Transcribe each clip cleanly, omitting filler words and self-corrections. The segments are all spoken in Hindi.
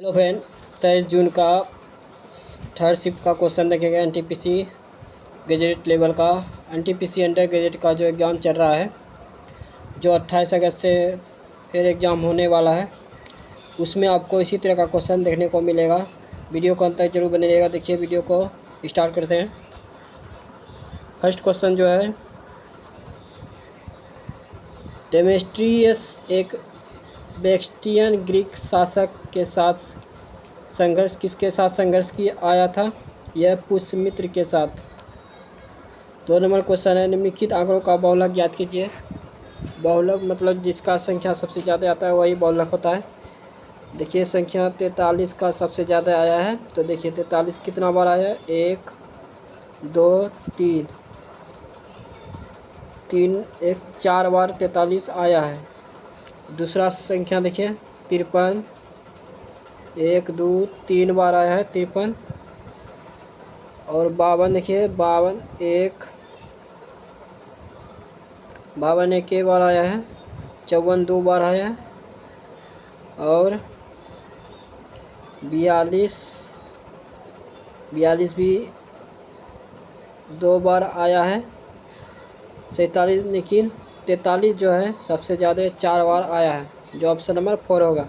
हेलो फ्रेंड, 23 जून का थर्ड शिफ्ट का क्वेश्चन देखेगा। एनटीपीसी ग्रेजुएट लेवल का एनटीपीसी अंडर ग्रेजुएट का जो एग्ज़ाम चल रहा है, जो 28 अगस्त से फिर एग्ज़ाम होने वाला है, उसमें आपको इसी तरह का क्वेश्चन देखने को मिलेगा। वीडियो को अंत तक जरूर बने रहिएगा। देखिए, वीडियो को स्टार्ट करते हैं। फर्स्ट क्वेश्चन जो है, डेमेस्ट्रियस एक बैक्ट्रियन ग्रीक शासक के साथ किसके साथ संघर्ष की आया था? यह पुष्यमित्र के साथ। 2 नंबर क्वेश्चन है, निम्नलिखित आंकड़ों का बहुलक ज्ञात कीजिए। बहुलक मतलब जिसका संख्या सबसे ज़्यादा आता है वही बहुलक होता है। देखिए, संख्या 43 का सबसे ज़्यादा आया है। तो देखिए 43 कितना बार आया है? 1 2 3 3 1 4 बार 43 आया है। दूसरा संख्या देखिए 53, 1 2 3 बार आया है 53। और 52 देखिए 52 एक बार आया है। 54 2 बार आया है। और 42 भी 2 बार आया है। 47 लेकिन 43 जो है सबसे ज़्यादा 4 बार आया है, जो ऑप्शन नंबर 4 होगा।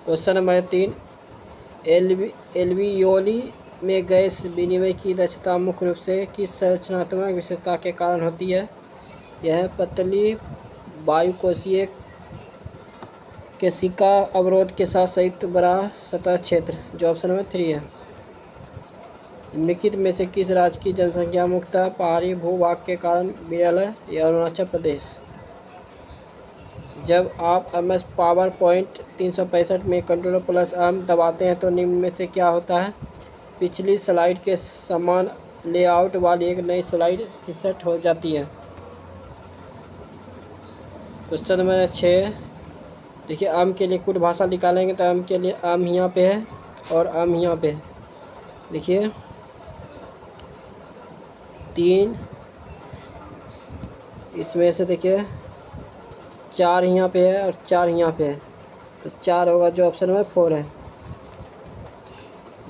क्वेश्चन नंबर 3, एल्वियोली में गैस विनिमय की दक्षता मुख्य रूप से किस संरचनात्मक विशेषता के कारण होती है? यह पतली वायुकोशीय केशिका अवरोध के साथ संयुक्त बड़ा सतह क्षेत्र, जो ऑप्शन नंबर 3 है। निम्नलिखित में से किस राज्य की जनसंख्या मुख्यतः पहाड़ी भूभाग के कारण विरल है? यह अरुणाचल प्रदेश। जब आप MS पावरपॉइंट 365 में Ctrl+M दबाते हैं तो निम्न में से क्या होता है? पिछली स्लाइड के समान लेआउट वाली एक नई स्लाइड इंसर्ट हो जाती है। क्वेश्चन नंबर 6, देखिए, आम के लिए कुल भाषा निकालेंगे तो आम के लिए आम यहाँ पे है और आम यहाँ पे है। देखिए 3, इसमें से देखिए 4 यहाँ पे है और 4 यहाँ पे है, तो 4 होगा, जो ऑप्शन नंबर 4 है।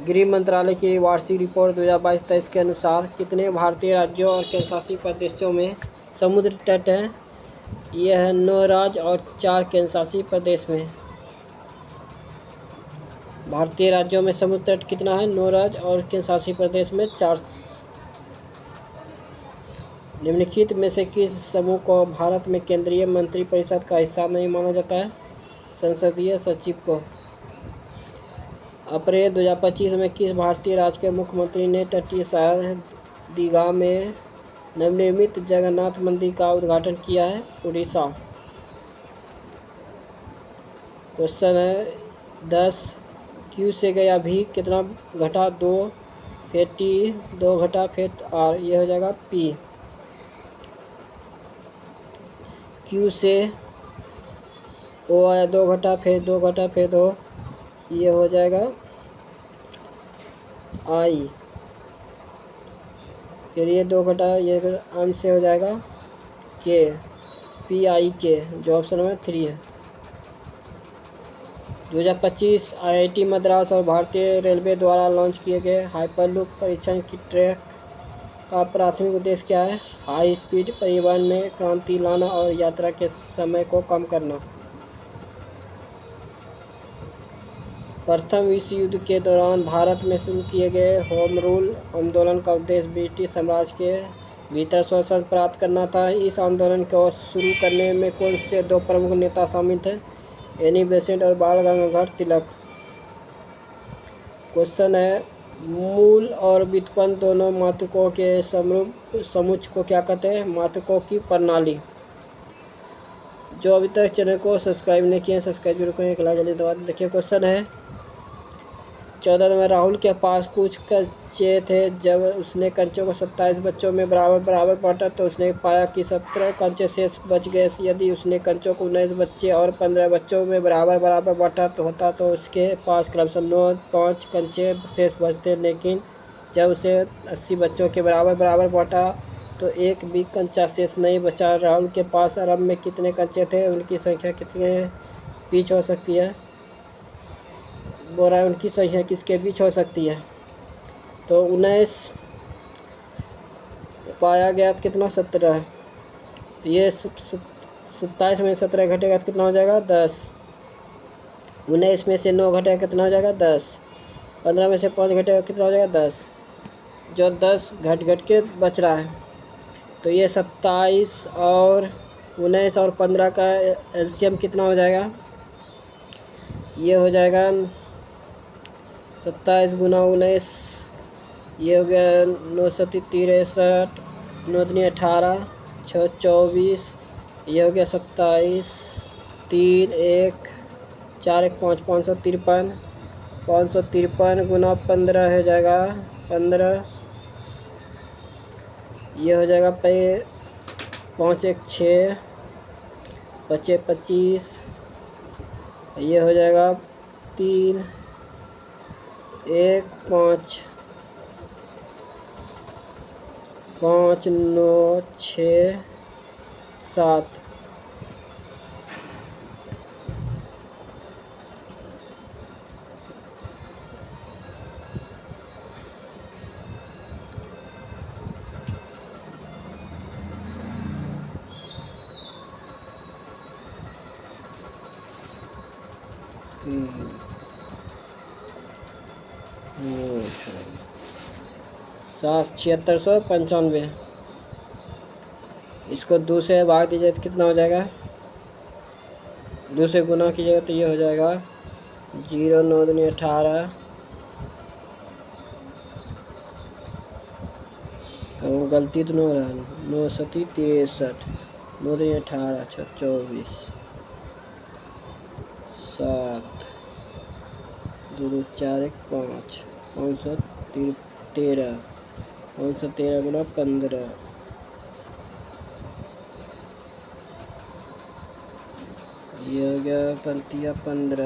गृह मंत्रालय की वार्षिक रिपोर्ट 2022-23 के अनुसार कितने भारतीय राज्यों और केंद्रशासित प्रदेशों में समुद्र तट है? यह है 9 राज्य और 4 केंद्रशासित प्रदेश में। भारतीय राज्यों में समुद्र तट कितना है? 9 राज्य और केंद्रशासित प्रदेश में 4। निम्नलिखित में से किस समूह को भारत में केंद्रीय मंत्रिपरिषद का हिस्सा नहीं माना जाता है? संसदीय सचिव को। अप्रैल 2025 में किस भारतीय राज्य के मुख्यमंत्री ने तटीय शहर दीघा में नवनिर्मित जगन्नाथ मंदिर का उद्घाटन किया है? उड़ीसा। क्वेश्चन है 10, Q से गया भी कितना घटा? 2 फिर T 2 घटा फिर R, ये हो जाएगा P। Q से O आया 2 घटा फिर 2 घटा फिर 2, ये हो जाएगा I। फिर ये 2 घटा, ये M से हो जाएगा K, PIK, जो ऑप्शन नंबर 3 है। 2025 IIT मद्रास और भारतीय रेलवे द्वारा लॉन्च किए गए हाइपरलूप परीक्षण की ट्रैक का प्राथमिक उद्देश्य क्या है? हाई स्पीड परिवहन में क्रांति लाना और यात्रा के समय को कम करना। प्रथम विश्व युद्ध के दौरान भारत में शुरू किए गए होम रूल आंदोलन का उद्देश्य ब्रिटिश साम्राज्य के भीतर शासन प्राप्त करना था। इस आंदोलन को शुरू करने में कौन से 2 प्रमुख नेता शामिल थे? एनी बेसेंट और बाल गंगाधर तिलक। क्वेश्चन है, मूल और व्युत्पन्न दोनों मात्रकों के समुच्चय को क्या कहते हैं? मात्रकों की प्रणाली। जो अभी तक चैनल को सब्सक्राइब नहीं किए, सब्सक्राइब जरूर करें, एक लाइक जल्दी दबा दें। देखिए क्वेश्चन है 14 में राहुल के पास कुछ कंचे थे। जब उसने कंचों को 27 बच्चों में बराबर बांटा तो उसने पाया कि 17 कंचे शेष बच गए। यदि उसने कंचों को 19 बच्चे और 15 बच्चों में बराबर बांटा तो उसके पास क्रमशः 9 5 कंचे शेष बचते। लेकिन जब उसे 80 बच्चों के बराबर बांटा तो एक भी कंचा शेष नहीं बचा। राहुल के पास आरंभ में कितने कंचे थे? उनकी संख्या कितने बीच हो सकती है? बोरान की संख्या किसके बीच हो सकती है? तो 19 पाया गया तो कितना 17 है, तो ये 27 में 17 घटेगा तो कितना हो जाएगा 10। 19 में से 9 घटेगा कितना हो जाएगा 10। 15 में से 5 घटेगा कितना हो जाएगा 10। जो 10 घट के बच रहा है, तो ये 27 और 19 और 15 का एलसीएम कितना हो जाएगा? ये हो जाएगा 27 गुना 19, ये हो गया 9 सती 63, 9 दूनी 18, 6 24, ये हो गया 27, 3 1 4 1 5 553, 553 गुना 15 हो जाएगा 15, ये हो जाएगा 5 1 6, 5 25, ये हो जाएगा 3 1 5 5 9 6 7। सात 7695, इसको 2 से भाग दीजिए तो कितना हो जाएगा? 2 से गुना कीजिएगा तो ये हो जाएगा 0 9 दूनी 18, और गलती तो 9 रहा, 9 सती 63, 9 दूनी 18, 6 24, 7 2 2 4 1 5, 513, 513 गुना 15, ये हो गया 15, 5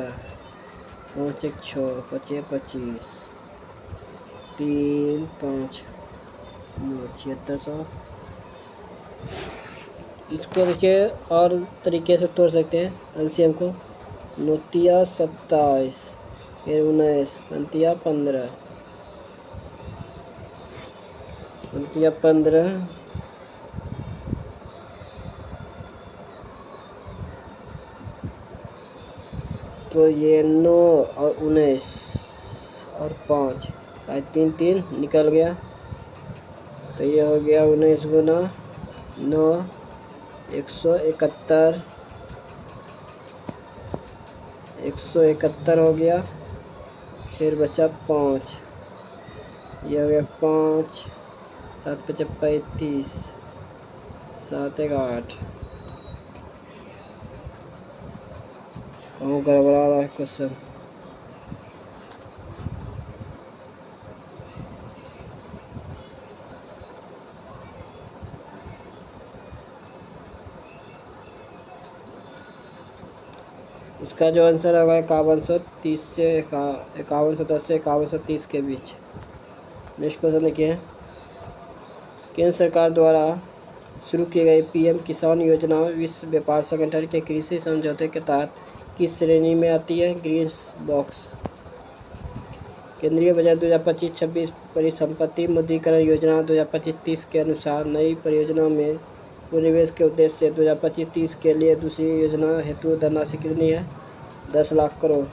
1 6, 5 25, 3 5 7600। इसको देखिए और तरीके से तोड़ सकते हैं एलसीएम को। 9 27, फिर 19, 15, 15, तो ये 9 और 19 और 5, 3 3 निकल गया, तो ये हो गया 19 गुना 9 171, 171 हो गया, फिर बचा 5, ये हो गया 5 7 5 35, 7 1 8। कहाँ गड़बड़ा रहा है क्वेश्चन? इसका जो आंसर होगा 5130 से 5110 से 5130 के बीच। नेक्स्ट क्वेश्चन देखिए, केंद्र सरकार द्वारा शुरू की गई पीएम किसान योजना विश्व व्यापार संगठन के कृषि समझौते के तहत किस श्रेणी में आती है? Green box. केंद्रीय बजट 2025-26 परिसंपत्ति मुद्रीकरण योजना 2025-30 के अनुसार नई परियोजना में निवेश के उद्देश्य से 2025-30 के लिए दूसरी योजना हेतु धनराशि कितनी है? 10 लाख करोड़।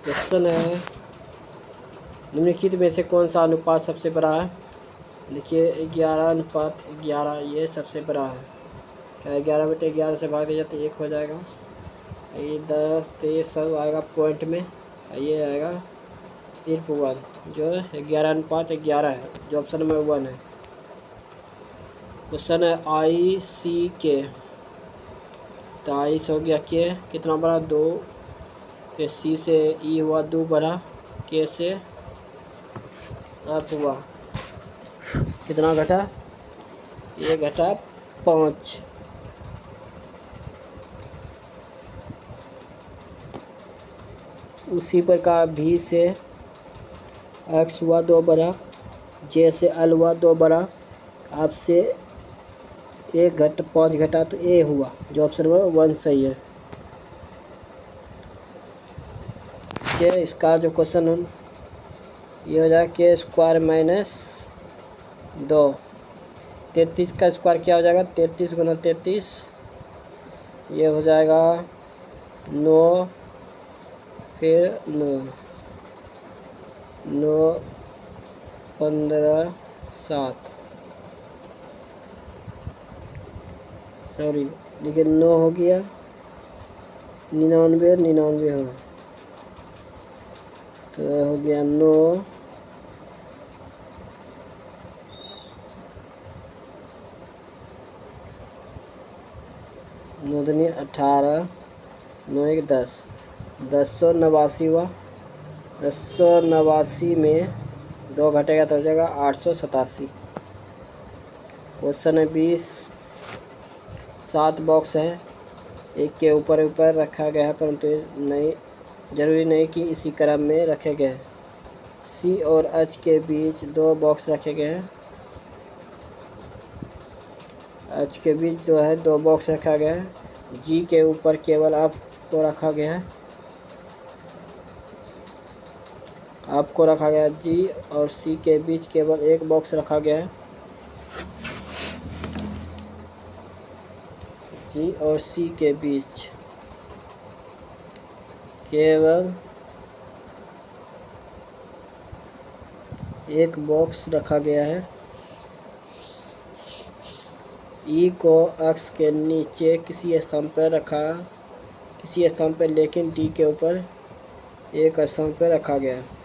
क्वेश्चन है, निम्नलिखित में से कौन सा अनुपात सबसे बड़ा है? देखिए 11:11 ये सबसे बड़ा है। क्या 11/11 से भाग दिया तो 1 हो जाएगा। ये 10 तो ये सब आएगा पॉइंट में, ये आएगा सिर्फ 1, जो 11:11 है, जो ऑप्शन नंबर 1 है। क्वेश्चन है IC तो आई से हो गया के कितना बड़ा 2, फिर C से E हुआ 2 बड़ा, K से F हुआ कितना घटा? ये घटा 5। उसी प्रकार V से X हुआ 2 बड़ा, J से L हुआ 2 बड़ा, आप से 1 घट 5 घटा तो ए हुआ, जो ऑप्शन नंबर 1 सही है। के इसका जो क्वेश्चन ये हो जाएगा के स्क्वायर माइनस 2। 33 का स्क्वायर क्या हो जाएगा, 33 गुना 33, ये हो जाएगा 9, फिर 9, 9 15 7, सॉरी देखिए 9 हो गया, 99 99 हो गया, तो हो गया 9 9 दूनी 18, 9 1 10, 1089 हुआ। 1089 में 2 घटेगा तो हो जाएगा 887। क्वेश्चन है 20। 7 बॉक्स है, एक के ऊपर ऊपर रखा गया है, परंतु नहीं जरूरी नहीं कि इसी क्रम में रखे गए हैं। सी और एच के बीच 2 बॉक्स रखे गए हैं। एच के बीच जो है 2 बॉक्स रखा गया है। जी के ऊपर केवल आपको रखा गया है, आपको रखा गया है। जी और सी के बीच केवल 1 बॉक्स रखा गया है। जी और सी के बीच केवल 1 बॉक्स रखा गया है। ई को अक्ष के नीचे किसी स्थान पर रखा, किसी स्थान पर, लेकिन डी के ऊपर एक स्थान पर रखा गया है।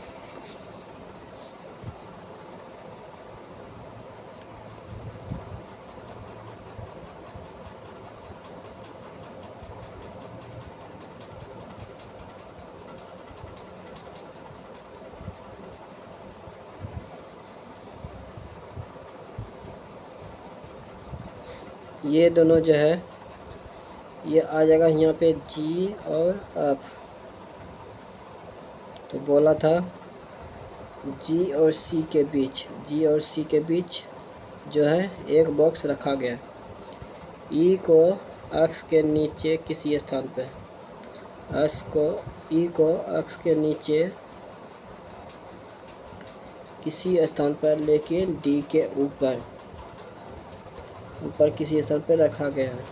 ये दोनों जो है ये आ जाएगा यहाँ पे जी और एफ। तो बोला था जी और सी के बीच, जी और सी के बीच जो है 1 बॉक्स रखा गया है। ई को अक्ष के नीचे किसी स्थान पे, ई को अक्ष के नीचे किसी स्थान पर, लेकिन डी के ऊपर किसी स्थान पर रखा गया है।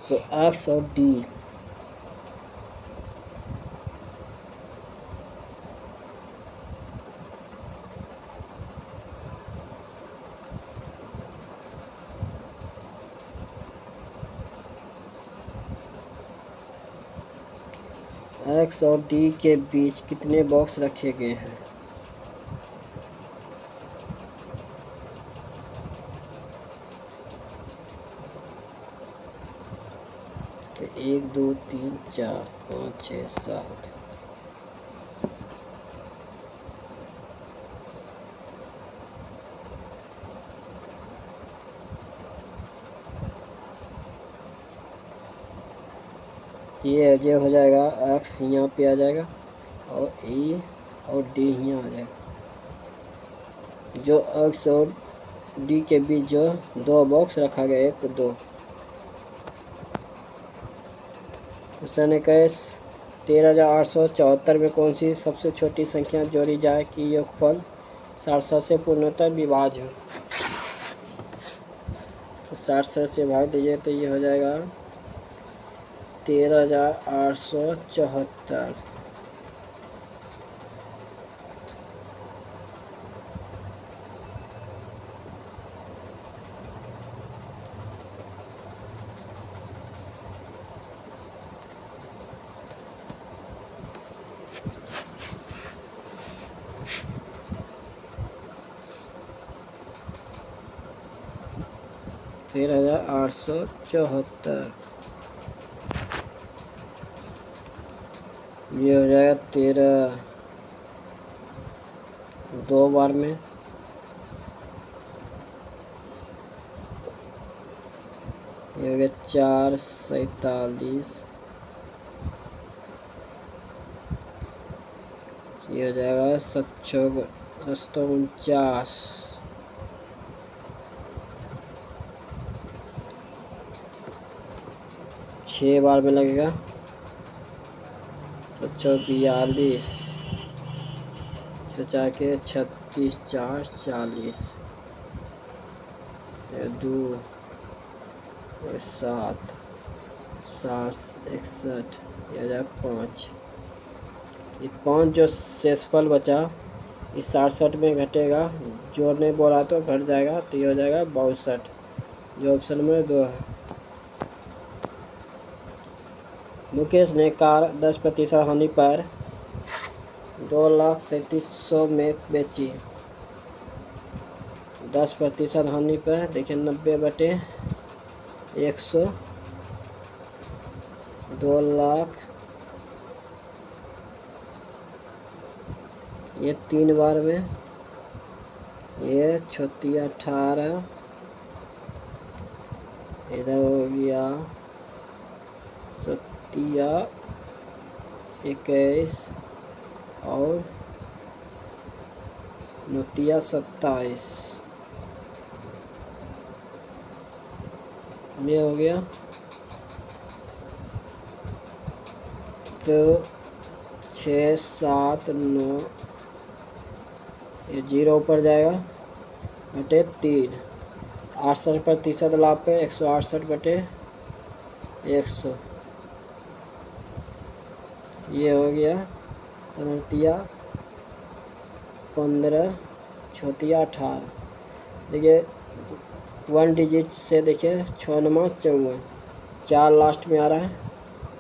तो एक्स और डी एक्स और डी के बीच कितने बॉक्स रखे गए हैं। तो 1 2 3 4 5 6 7, ये जो हो जाएगा एक्स यहाँ पे आ जाएगा और ई और डी यहाँ आ जाएगा। जो एक्स और डी के बीच जो 2 बॉक्स रखा गया, 1 2। क्वेश्चन 21। 13,874 में कौन सी सबसे छोटी संख्या जोड़ी जाए कि योगफल 67 से पूर्णतः विभाज्य हो। तो 67 से भाग दीजिए तो ये हो जाएगा 13,874। तेरह 13,874, ये हो जाएगा 13 2 बार में, ये हो गया 4 47, ये हो जाएगा 749, 6 बार में लगेगा 742, 4 के 36, 4 40, 2 7, 7 61, ये हो जाएगा 5। ये 5 जो शेषफल बचा इस 67 में घटेगा, जोड़ने बोला तो घट जाएगा, तो ये हो जाएगा 62, जो ऑप्शन नंबर 2 है। मुकेश ने कार 10% हानि पर 2,37,100 में बेची। 10% हानि पर देखिए 90/100, 2 लाख, ये 3 बार में, ये 18, इधर हो गया 21 और 27 ये हो गया। तो 6 7 9, ये 0 ऊपर जाएगा बटे 3, 68% लाभ पे 168/100, ये हो गया 15, 18। देखिए 1 डिजिट से देखिए 6 9 54, 4 लास्ट में आ रहा है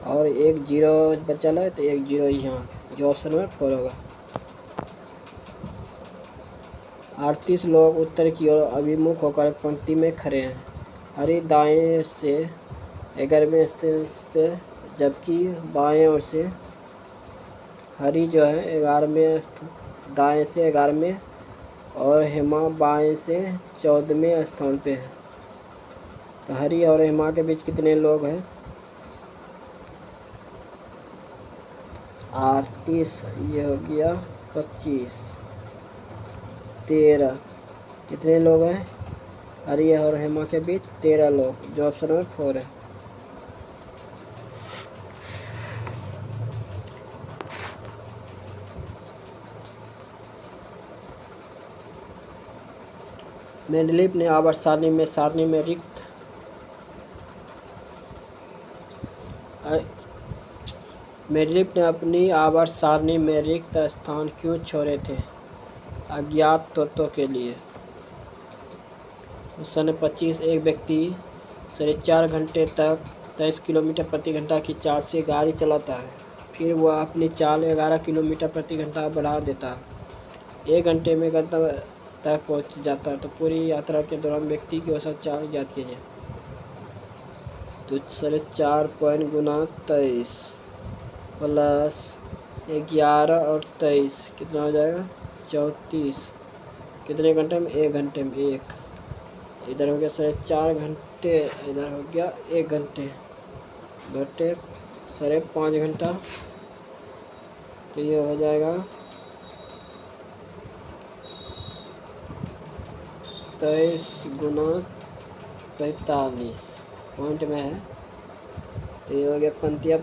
और 1 0 बचा है, तो 1 0 यहाँ, जो ऑप्शन नंबर 4 होगा। 38 लोग उत्तर की ओर अभिमुख होकर पंक्ति में खड़े हैं। हरी दाएं से 11वें स्थान पे, जबकि बाएं ओर से हरी जो है 11वें, दाएं से 11वें, और हेमा बाएं से 14वें स्थान पे है। तो हरी और हेमा के बीच कितने लोग हैं? 38, ये हो गया 25, 13, कितने लोग हैं हरी और हेमा के बीच? 13 लोग, जो ऑप्शन नंबर 4 है। मेंडलीफ ने आवर्त सारणी में रिक्त मेंडलीफ ने अपनी आवर्त सारणी में रिक्त स्थान क्यों छोड़े थे? अज्ञात तत्वों के लिए। सन 25, एक व्यक्ति 4.5 घंटे तक 23 किलोमीटर प्रति घंटा की चाल से गाड़ी चलाता है। फिर वह अपनी चाल 11 किलोमीटर प्रति घंटा बढ़ा देता है। 1 घंटे में गंतव्य तक पहुंच जाता है। तो पूरी यात्रा के दौरान व्यक्ति की औसत चाल ज्ञात कीजिए। तो 4.5 पॉइंट गुना 23 प्लस 11 और 23 कितना हो जाएगा? 34। कितने घंटे में? 1 घंटे में 1। इधर हो गया 4.5 घंटे, इधर हो गया 1 घंटे बटे 5.5 घंटा, तो ये हो जाएगा 23 गुना 45 पॉइंट में है, तो ये हो गया 15,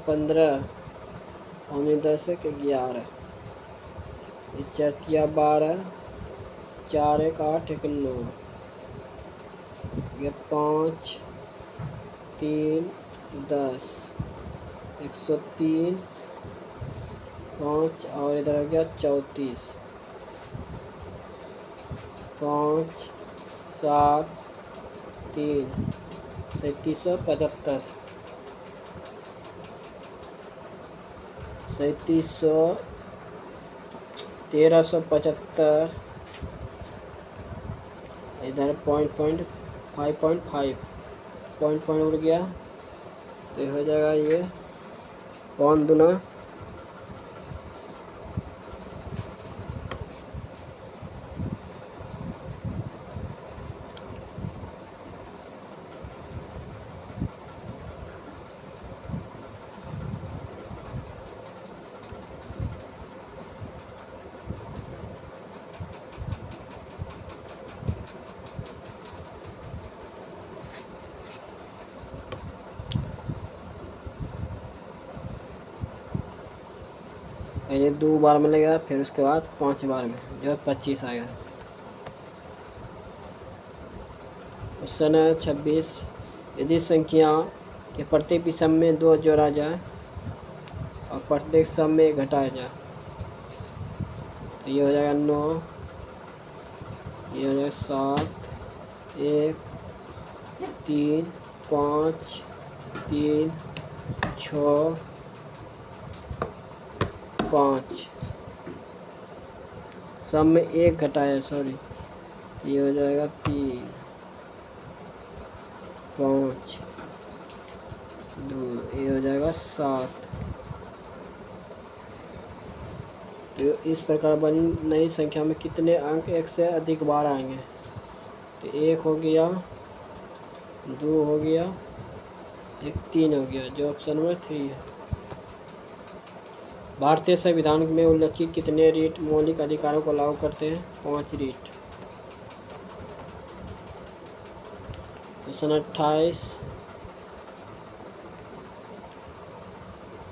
पौने 10 के 11, ये 4 12, 4 1 8 1 9, ये 5 3 10, 103, 5 और इधर हो गया 34, 5 7 3 3775, 1375, इधर पॉइंट 5.5 पॉइंट उड़ गया, तो हो जाएगा ये 5 दूना ये 2 बार में लगेगा, फिर उसके बाद 5 बार में जो 25 आएगा। क्वेश्चन है 26। यदि संख्या के प्रत्येक विषम में 2 जोड़ा जाए और प्रत्येक सम में घटाया जाए तो ये हो जाएगा 9, ये हो जाएगा 7, 1, 3, 5, 3, 6, 5। सम में 1 घटाया, सॉरी, ये हो जाएगा 3, 5, 2, ये हो जाएगा 7। तो इस प्रकार बनी नई संख्या में कितने अंक 1 से अधिक बार आएंगे? तो 1 हो गया, 2 हो गया, 3 हो गया, जो ऑप्शन नंबर 3 है। भारतीय संविधान में उल्लिखित कितने रीट मौलिक अधिकारों को लागू करते हैं? 5 रीट। क्वेश्चन 28।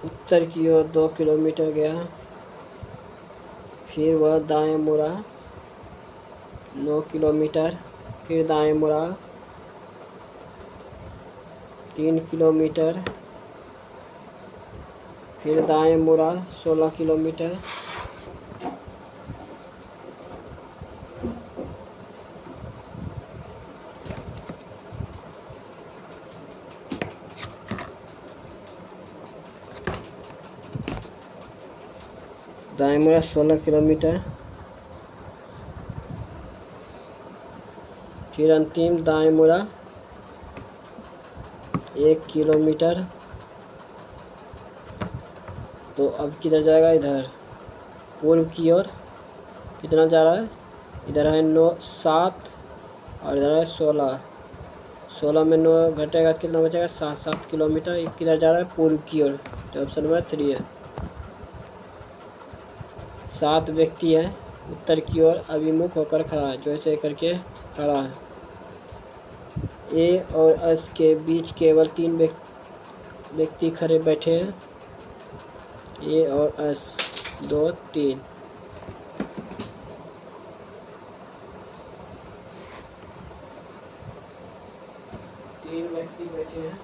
उत्तर की ओर 2 किलोमीटर गया, फिर वह दाएं मुड़ा 9 किलोमीटर, फिर दाएं मुड़ा 3 किलोमीटर, फिर दाएं मुड़ा 16 किलोमीटर, दाएं मुड़ा 16 किलोमीटर, फिर अंतिम दाएं मुड़ा 1 किलोमीटर। तो अब किधर जाएगा? इधर पूर्व की ओर। कितना जा रहा है? इधर है 9, 7 और इधर है 16। 16 में 9 घटेगा तो कितना बचेगा? 7 किलोमीटर। ये किधर जा रहा है? पूर्व की ओर। तो ऑप्शन नंबर 3 है। 7 व्यक्ति है, उत्तर की ओर अभिमुख होकर खड़ा है, जो ऐसे करके खड़ा है। ए और एस के बीच केवल 3 व्यक्ति खड़े बैठे हैं। ए और एस 2, 3। तीन व्यक्ति बैठे हैं।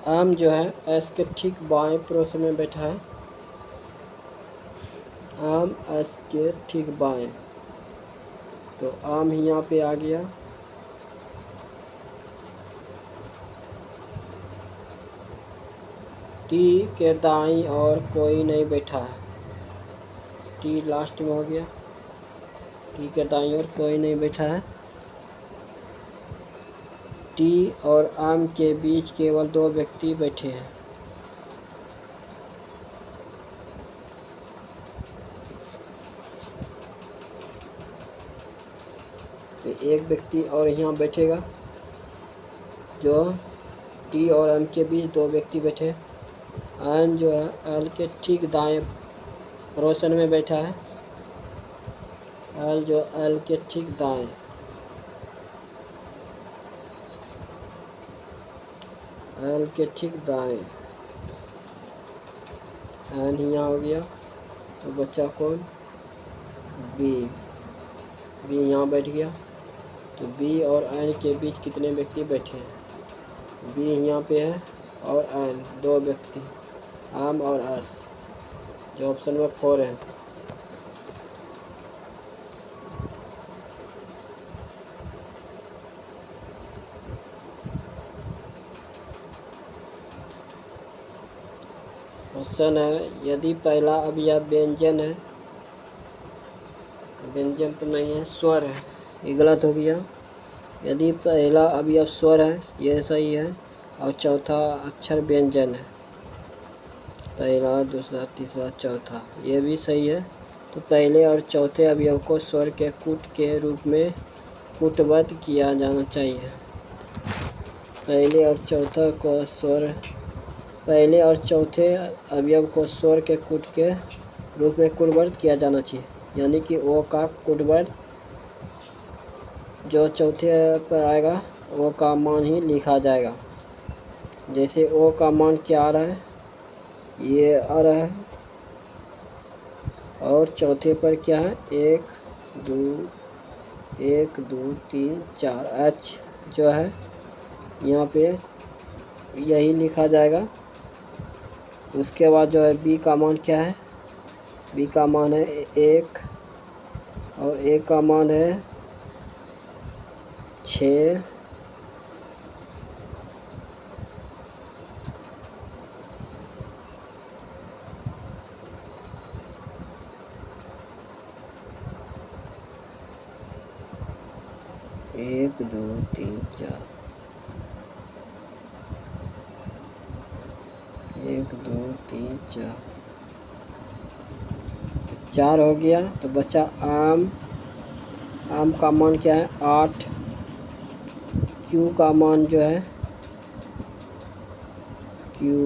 आम जो है एस के ठीक बाएं पड़ोस में बैठा है। आम एस के ठीक बाएं, तो आम ही यहाँ पे आ गया। टी के दाईं और कोई नहीं बैठा है। टी लास्ट में हो गया। टी के दाईं और कोई नहीं बैठा है। टी और आम के बीच केवल 2 व्यक्ति बैठे हैं। तो एक व्यक्ति और यहाँ बैठेगा, जो टी और एम के बीच 2 व्यक्ति बैठे। एन जो है एल के ठीक दाएं रोशन में बैठा है। एल जो एल के ठीक दाएं, एल के ठीक दाएं। एन यहाँ हो गया, तो बच्चा कौन? बी। बी यहाँ बैठ गया। तो बी और एन के बीच कितने व्यक्ति बैठे हैं? बी यहाँ पे है और एन 2 व्यक्ति, आम और एस, जो ऑप्शन नंबर 4 है। क्वेश्चन है, यदि पहला अवयव व्यंजन है, व्यंजन तो नहीं है, स्वर है, ये गलत हो गया। यदि पहला अवयव स्वर है, ये सही है, और चौथा अक्षर व्यंजन है, पहला, दूसरा, तीसरा, चौथा, ये भी सही है। तो पहले और चौथे अवयव को स्वर के कूट के रूप में कूटबद्ध किया जाना चाहिए। पहले और चौथे अवयव को स्वर के कूट के रूप में कूटबद्ध किया जाना चाहिए, यानी कि ओ का कूटबद्ध जो चौथे पर आएगा ओ का मान ही लिखा जाएगा। जैसे ओ का मान क्या आ रहा है, ये आ रहा है, और चौथे पर क्या है, 1 2 3 4 एच जो है यहाँ पे यही लिखा जाएगा। उसके बाद जो है बी का मान क्या है, बी का मान है 1 और ए का मान है 6। एक दो तीन चार, 1 2 3 4 हो गया। तो बचा आम का मान क्या है 8। क्यू का मान जो है क्यू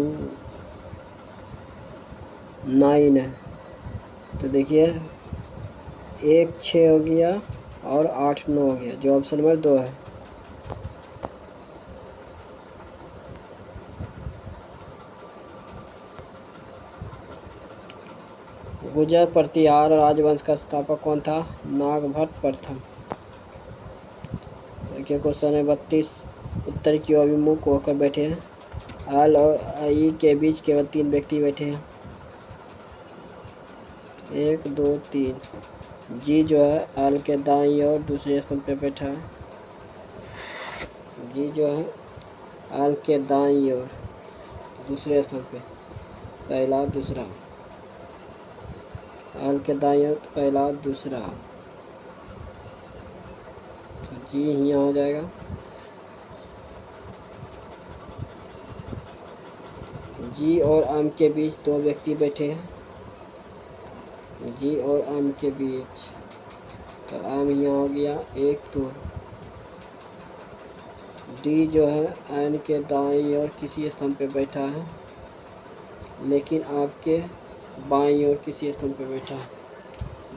9 है। तो देखिए 1 6 हो गया और 8 9 हो गया, जो ऑप्शन नंबर 2 है। गुर्जर प्रतिहार राजवंश का स्थापक कौन था, नागभट्ट प्रथम। देखिए क्वेश्चन है 32, उत्तर की ओर अभिमुख होकर बैठे हैं। एल और आई के बीच केवल 3 व्यक्ति बैठे हैं। 1 2 3। जी जो है एल के दाईं ओर दूसरे स्तंभ पे बैठा है। जी जो है एल के दाईं ओर दूसरे स्तंभ पे, पहला दूसरा, एल के दाईं ओर पहला दूसरा, तो जी यहाँ हो जाएगा। जी और एम के बीच 2 व्यक्ति बैठे हैं। जी और एम के बीच, तो एम यहाँ हो गया 1 2। डी जो है एन के दाईं ओर किसी स्तंभ पे बैठा है, लेकिन आपके बाईं ओर किसी स्तंभ पे बैठा है।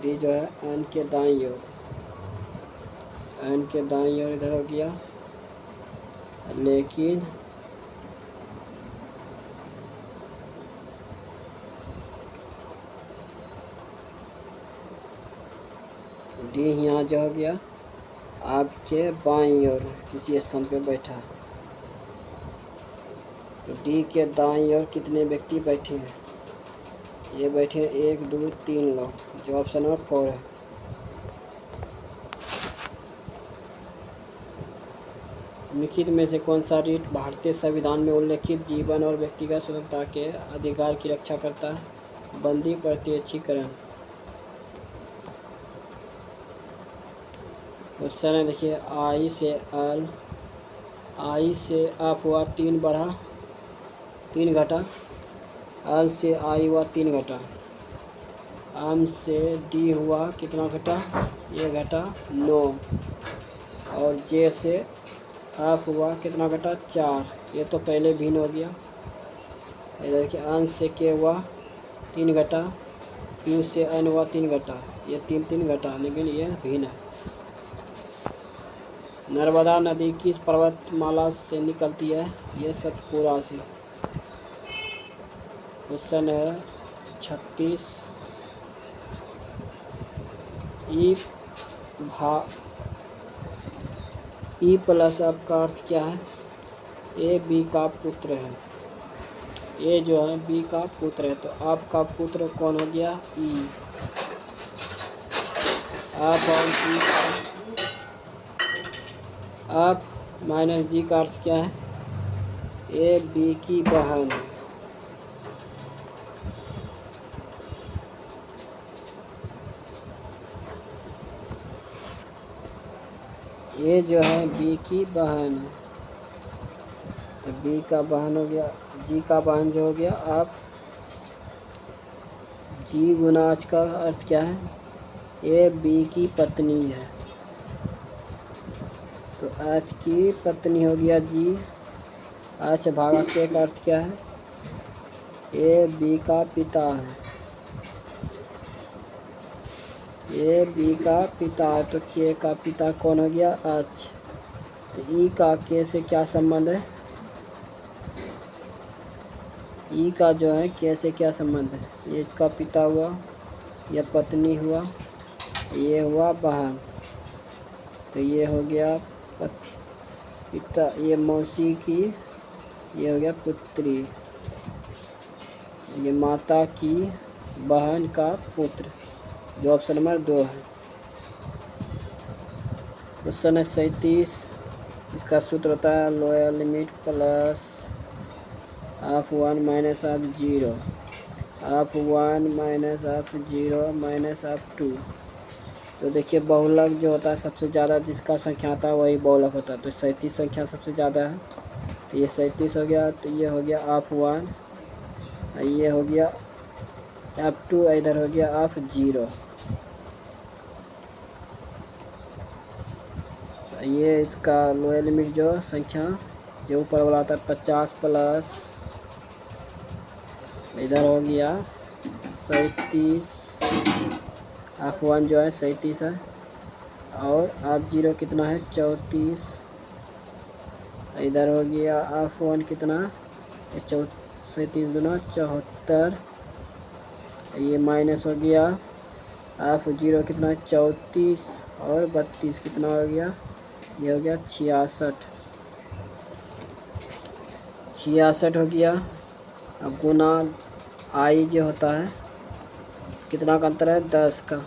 डी जो है एन के दाईं ओर, एन के दाईं ओर इधर हो गया, लेकिन डी यहाँ जो हो गया आपके बाईं ओर किसी स्थान पे बैठा है। तो डी के दाईं ओर कितने व्यक्ति बैठे हैं, ये बैठे 1 2 3 लोग, जो ऑप्शन नंबर 4 है। निम्नलिखित में से कौन सा रीट भारतीय संविधान में उल्लेखित जीवन और व्यक्तिगत स्वतंत्रता के अधिकार की रक्षा करता है। बंदी प्रत्यक्षीकरण। क्वेश्चन है देखिए, आई से एल, आई से एफ हुआ 3 बढ़ा 3 घटा, एल से आई हुआ 3 घटा, एम से डी हुआ कितना घटा, ये घटा 9, और जे से एफ हुआ कितना घटा 4, ये तो पहले भिन्न हो गया। इधर के एन से के हुआ 3 घटा, क्यू से एन हुआ 3 घटा, ये 3 3 घटा, लेकिन ये भिन्न है। नर्मदा नदी किस पर्वतमाला से निकलती है, ये सतपुरा से। क्वेश्चन है 36, ई प्लस एफ का अर्थ क्या है, ए बी का पुत्र है। ए जो है बी का पुत्र है, तो आपका पुत्र कौन हो गया, ई। आप और जी, आप माइनस जी का अर्थ क्या है, ए बी की बहन है। ये जो है बी की बहन है, तो बी का बहन हो गया, जी का बहन जो हो गया आप, जी गुना आज का अर्थ क्या है? ए बी की पत्नी है, तो आज की पत्नी हो गया जी। आज भागा के का अर्थ क्या है? ए बी का पिता है, ए बी का पिता है, तो के का पिता कौन हो गया? आज। तो ई का के से क्या संबंध है? ई का जो है के से क्या संबंध है? ये इसका पिता हुआ, या पत्नी हुआ, ये हुआ बहन, तो ये हो गया पिता, ये मौसी की, ये हो गया पुत्री, ये माता की बहन का पुत्र, जो ऑप्शन नंबर 2 है। क्वेश्चन है 37। इसका सूत्र होता है lower limit plus of 1 minus of 0, of 1 minus of 0 minus of 2। तो देखिए बहुलक जो होता है सबसे ज़्यादा जिसका संख्या आता है वही बहुलक होता है, तो 37 संख्या सबसे ज़्यादा है, तो ये 37 हो गया। तो ये हो गया ऑफ 1, ये हो गया ऑफ 2, इधर हो गया ऑफ 0। ये इसका लोअर लिमिट जो संख्या जो ऊपर वाला आता है 50 प्लस इधर हो गया 37, ऑफ 1 जो है 37 है, और ऑफ 0 कितना है? 34, इधर हो गया ऑफ 1 कितना? 37 गुना 74, ये माइनस हो गया ऑफ 0 कितना? 34 और 32 कितना हो गया? ये हो गया 66 हो गया। अब गुना आई जो होता है कितना का अंतर है? 10 का,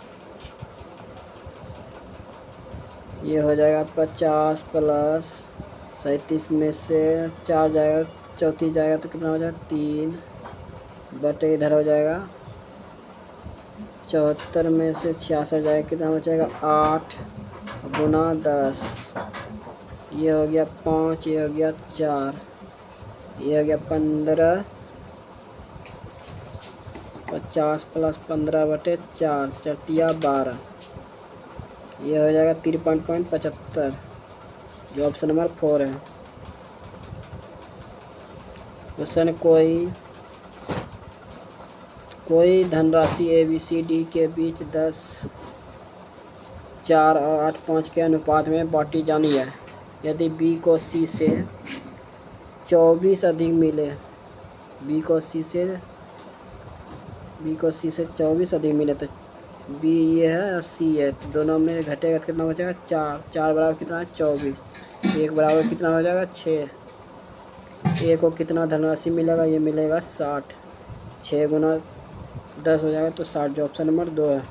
ये हो जाएगा 50 प्लस 37 में से 4 जाएगा, 34 जाएगा तो कितना हो जाएगा? 3 बटे इधर हो जाएगा 74 में से 66 जाएगा, कितना हो जाएगा? 8 गुना 10, ये हो गया 5, ये हो गया 4, ये हो गया 15, 50 प्लस 15 बटे 4, 4 12, ये हो जाएगा 53.75, जो ऑप्शन नंबर 4 है। क्वेश्चन कोई धनराशि ABCD के बीच 10, 4 और 8, 5 के अनुपात में बांटी जानी है। यदि B को C से 24 अधिक मिले, B को C से 24 अधिक मिले, तो B ये है और C है, तो दोनों में घटेगा कितना हो जाएगा? 4, 4 बराबर कितना है? 24, 1 बराबर कितना हो जाएगा? 6। A को कितना धनराशि मिलेगा? ये मिलेगा 60, 6 गुना 10 हो जाएगा, तो 60, जो ऑप्शन नंबर 2 है।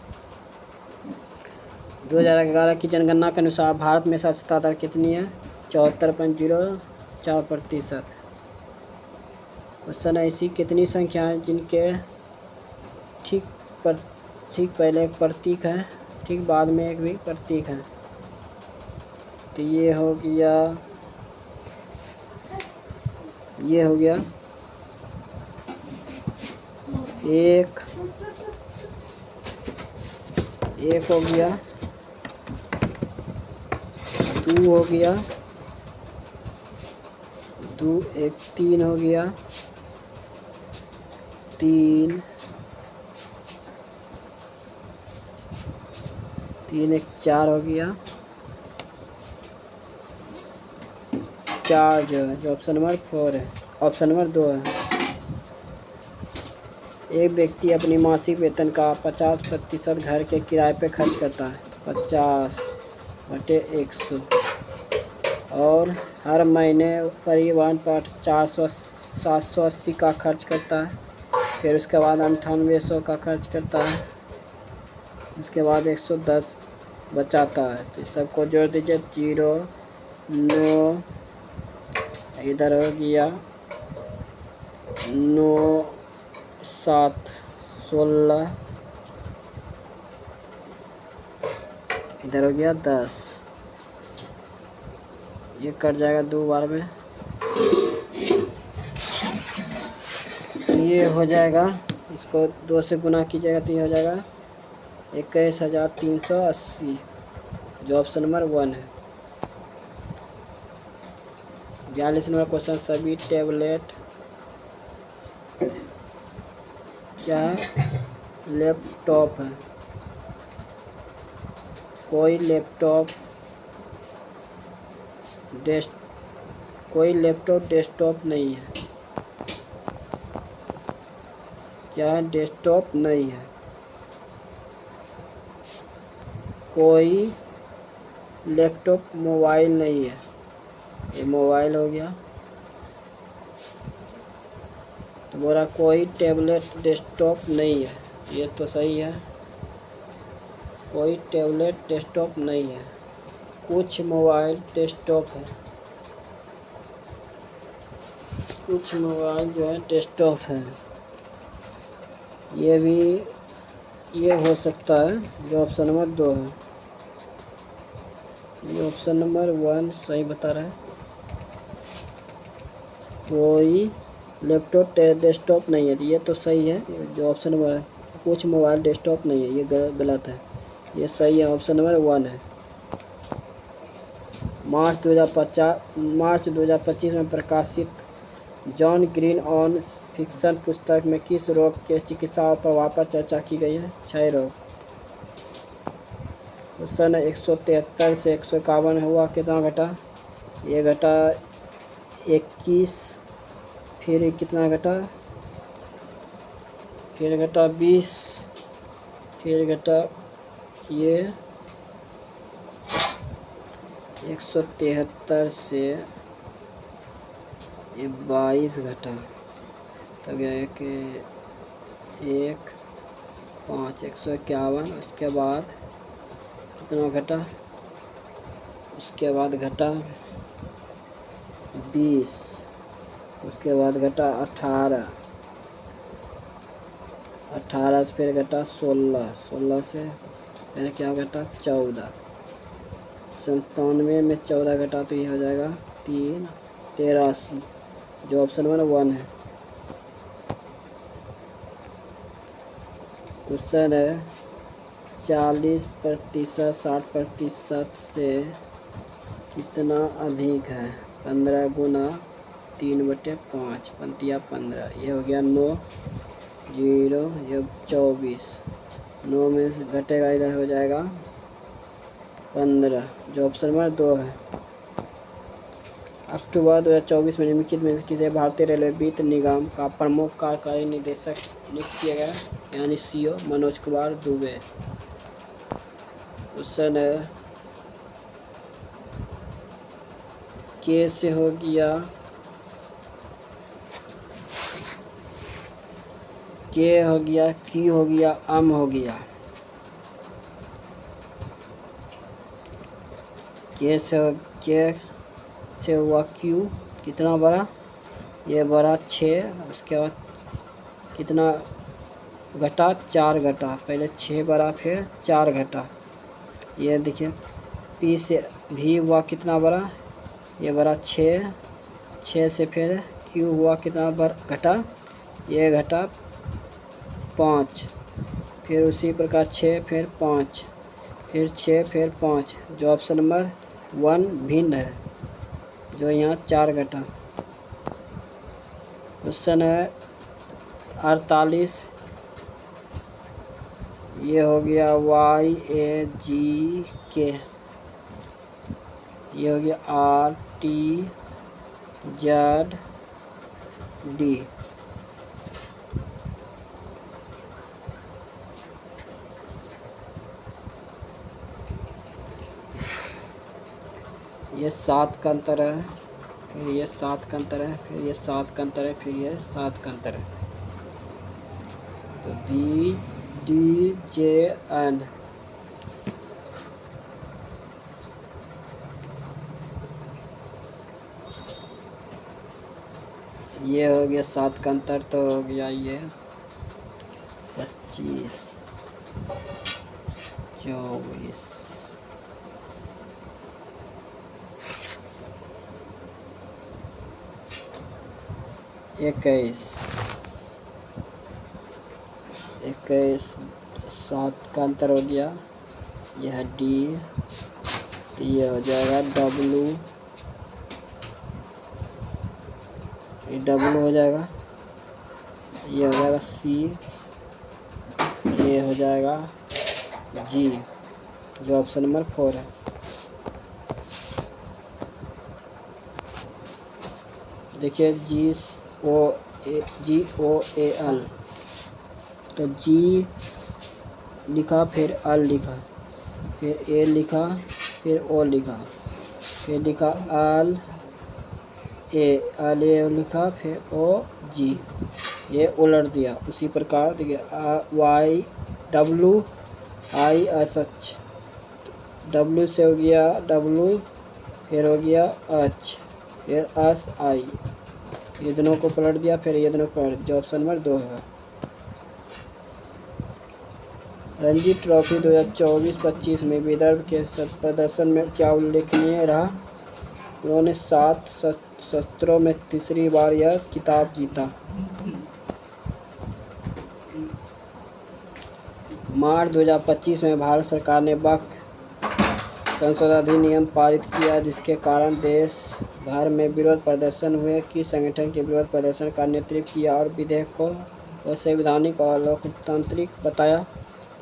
2011 की जनगणना के अनुसार भारत में साक्षरता दर कितनी है? 74.04%। क्वेश्चन है ऐसी कितनी संख्याएं जिनके ठीक पहले एक प्रतीक है, ठीक बाद में एक भी प्रतीक है? तो ये हो गया 1 हो गया, 2 हो गया, 2 1 3 हो गया, 3 1 4 हो गया, 4 जो है, जो ऑप्शन नंबर 4 है, ऑप्शन नंबर 2 है। एक व्यक्ति अपनी मासिक वेतन का 50% घर के किराए पे खर्च करता है, 50 बटे 100, और हर महीने परिवहन पर 780 का खर्च करता है, फिर उसके बाद 9800 का खर्च करता है, उसके बाद 110 बचाता है। तो इस सबको जोड़ दीजिए, 0 9 इधर हो गया 9 7 16 इधर हो गया 10, ये कट जाएगा 2 बार में, ये हो जाएगा, इसको इसको 2 से गुना कीजिएगा तो ये हो जाएगा 21,380, जो ऑप्शन नंबर 1 है। 42 नंबर क्वेश्चन, सभी टैबलेट क्या लैपटॉप है? कोई लैपटॉप डेस्कटॉप नहीं है। क्या है? डेस्कटॉप नहीं है। कोई लैपटॉप मोबाइल नहीं है। ये मोबाइल हो गया। तो बोला कोई टैबलेट डेस्कटॉप नहीं है, ये तो सही है। कोई टैबलेट डेस्कटॉप नहीं है। कुछ मोबाइल डेस्कटॉप है। कुछ मोबाइल जो है डेस्कटॉप है। ये हो सकता है, जो ऑप्शन नंबर 2 है। ये ऑप्शन नंबर 1 सही बता रहा है। कोई लैपटॉप डेस्कटॉप नहीं है, ये तो सही है। जो ऑप्शन नंबर है, कुछ मोबाइल डेस्कटॉप नहीं है, ये गलत है। ये सही है, ऑप्शन नंबर 1 है। मार्च 2025 में प्रकाशित जॉन ग्रीन ऑन फिक्शन पुस्तक में किस रोग के चिकित्सा और प्रभाव पर चर्चा की गई है? क्षय रोग। क्वेश्चन 173 से 151 हुआ, कितना घटा? ये घटा 21, फिर कितना घटा? फिर घटा 20, फिर घटा ये 173 से ये 22 घटा, तब यह कि 1 5 151। उसके बाद कितना घटा? उसके बाद घटा 20, उसके बाद घटा 18 से फिर घटा 16 से फिर क्या घटा 14। 97 में 14 घटा तो ये हो जाएगा 83, जो ऑप्शन नंबर 1 है। क्वेश्चन है 40% 60% से कितना अधिक है? 15 गुना 3/5, 15। ये हो गया 9, 0, ये 24। 9 में से घटेगा, इधर हो जाएगा 15, जो ऑप्शन नंबर 2 है। अक्टूबर 2024 में निम्नलिखित में से किसे भारतीय रेलवे वित्त निगम का प्रमुख कार्यकारी निदेशक नियुक्त किया गया? यानी सीईओ मनोज कुमार दुबे। क्वेश्चन है के से हो गया, के हो गया, की हो गया, अम हो गया। के से हुआ क्यू, कितना बड़ा? ये बड़ा 6। उसके बाद कितना घटा? 4 घटा। पहले 6 बड़ा, फिर 4 घटा। ये देखिए पी से भी हुआ कितना बड़ा? ये बड़ा 6 से फिर क्यू हुआ कितना बड़ा घटा? ये घटा 5, फिर उसी प्रकार 6, फिर 5, फिर 6, फिर 5, जो ऑप्शन नंबर 1 भिन्न है, जो यहाँ 4 घटा। क्वेश्चन है 48, ये हो गया YAGK, ये हो गया RTZD। ये 7 का अंतर है, फिर ये 7 का अंतर है, फिर ये 7 का अंतर है, फिर ये 7 का अंतर है। तो DJN ये हो गया 7 का अंतर, तो हो गया ये 25, 24, 21। 21 7 का अंतर हो गया, यह है डी, तो ये हो जाएगा डब्लू, ये डब्लू हो जाएगा, ये हो जाएगा सी, ये हो जाएगा जी, जो ऑप्शन नंबर 4 है। देखिए GOAL, तो जी लिखा, फिर अल लिखा, फिर ए लिखा, फिर ओ लिखा, फिर लिखा अल ए लिखा, फिर ओ जी, ये उलट दिया। उसी प्रकार देखिए WISH, डब्ल्यू से हो गया डब्लू, फिर हो गया एच, फिर SI, ये दोनों को पलट दिया, फिर ये दोनों पलट, जो ऑप्शन नंबर 2 है। रणजी ट्रॉफी 2024-25 में विदर्भ के प्रदर्शन में क्या उल्लेखनीय रहा? उन्होंने 7 सत्रों में तीसरी बार यह खिताब जीता। मार्च 2025 में भारत सरकार ने वक्फ संशोधन अधिनियम पारित किया, जिसके कारण देश भर में विरोध प्रदर्शन हुए। किस संगठन के विरोध प्रदर्शन का नेतृत्व किया और विधेयक को संवैधानिक और लोकतांत्रिक बताया?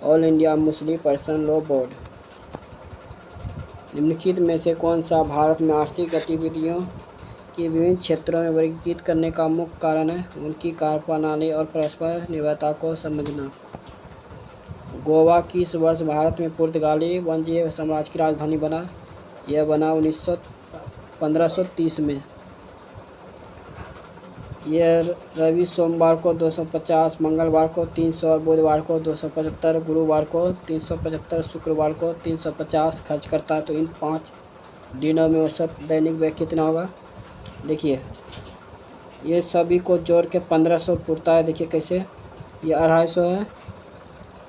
All India Muslim person law board. निम्नलिखित में से कौन सा भारत में आर्थिक गतिविधियों की विभिन्न क्षेत्रों में वर्गीकृत करने का मुख्य कारण है? उनकी कार्यप्रणाली और परस्पर निर्भरता को समझना। गोवा किस वर्ष भारत में पुर्तगाली वाणिज्य साम्राज्य की राजधानी बना? यह बना 1530 में। यह रवि सोमवार को 250, मंगलवार को 300 और बुधवार को 275, गुरुवार को 375, शुक्रवार को 350 खर्च करता है। तो इन 5 दिनों में औसत दैनिक व्यय कितना होगा? देखिए ये सभी को जोड़ के 1500 पुरता है। देखिए कैसे, ये 250 है,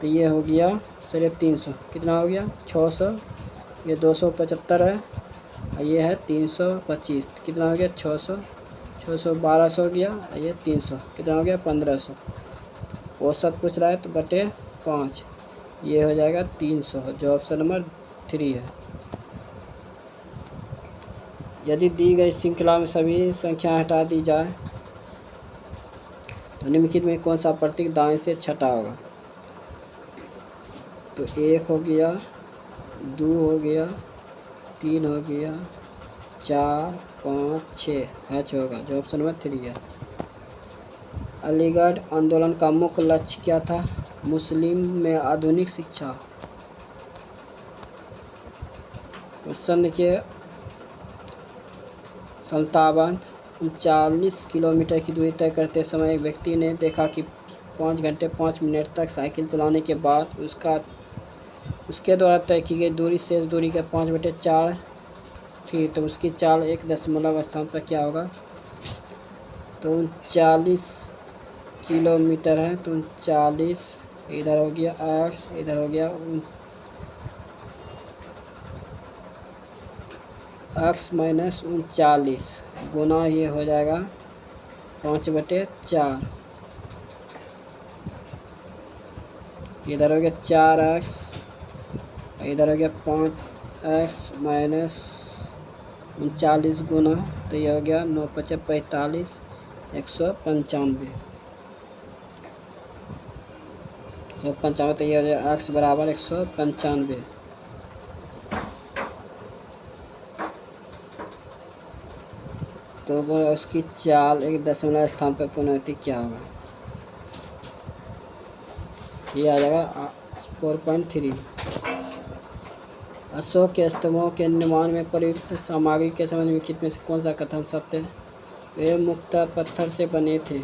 तो ये हो गया 350, कितना हो गया 600, ये 275 है और ये है 325, कितना हो गया 600, 1200 हो गया, ये 300, कितना हो गया 1500। औसत पूछ रहा है तो बटे 5, ये हो जाएगा 300, जो ऑप्शन नंबर 3 है। यदि दी गई श्रृंखला में सभी संख्याएं हटा दी जाए तो निम्नलिखित में कौन सा प्रतीक दाएं से छठा होगा? तो 1 हो गया, 2 हो गया, 3 हो गया, 4, 5, 6 H होगा, जो ऑप्शन नंबर 3 है। अलीगढ़ आंदोलन का मुख्य लक्ष्य क्या था? मुस्लिम में आधुनिक शिक्षा। क्वेश्चन देखिए 39 किलोमीटर की दूरी तय करते समय एक व्यक्ति ने देखा कि 5 घंटे 5 मिनट तक साइकिल चलाने के बाद उसके द्वारा तय की गई दूरी शेष दूरी का 5/4 थी, तो उसकी चाल 1 दशमलव स्थान पर क्या होगा? तो 39 किलोमीटर है, तो 39 इधर हो गया x, इधर हो गया x माइनस 39 गुना, ये हो जाएगा 5/4, इधर हो गया 4x, इधर हो गया 5x माइनस 39 गुना, तो ये हो गया 9×5=45, 195, 195, तो ये हो जाएगा x बराबर 195। तो उसकी चाल 1 दशमलव स्थान पर पुनर्ति क्या होगा? ये आ जाएगा 4.3। अशोक के स्तंभों के निर्माण में प्रयुक्त सामग्री के संबंध में निम्नलिखित में से कौन सा कथन सत्य है? वे मुख्यतः पत्थर से बने थे।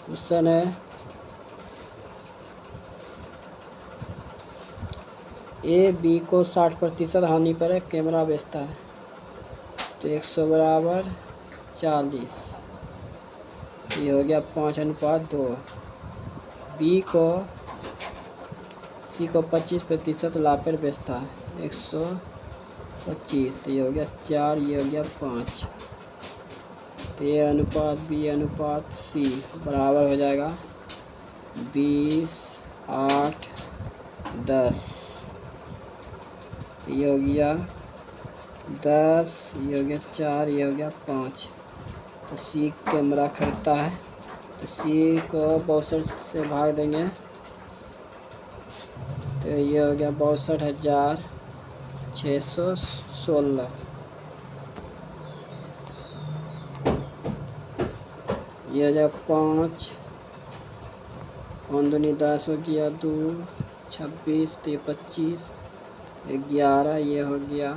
क्वेश्चन है AB को 60% हानि पर कैमरा बेचता है, तो 100 बराबर 40, ये हो गया 5:2। C को 25% लाभ पर बेचता है, 125, तो ये हो गया 4, ये हो गया 5, तो ये अनुपात B अनुपात C बराबर हो जाएगा 20, 8, 10, ये हो गया 10, ये हो गया 4, ये हो गया 5। तो सी कैमरा खरीदता है, तो सी को 62 से भाग देंगे, तो ये हो गया 62,616। ये हो जाएगा 5, 5 दूनी 10 हो गया, 2, 26, तो ये 25, 11, ये हो गया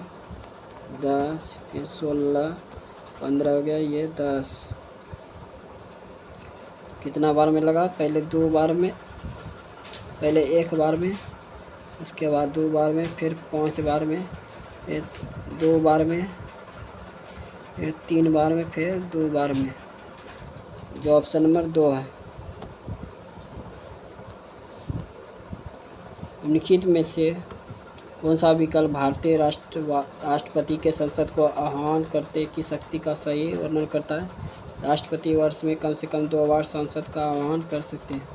10, फिर 16, 15 हो गया, ये 10। कितना बार में लगा? पहले 2 बार में, पहले 1 बार में, उसके बाद 2 बार में, फिर 5 बार में, फिर 2 बार में, फिर 3 बार में, फिर 2 बार में, जो ऑप्शन नंबर 2 है। निम्नलिखित में से कौन सा विकल्प भारतीय राष्ट्रपति के संसद को आह्वान करने की शक्ति का सही वर्णन करता है? राष्ट्रपति वर्ष में कम से कम 2 बार संसद का आह्वान कर सकते हैं।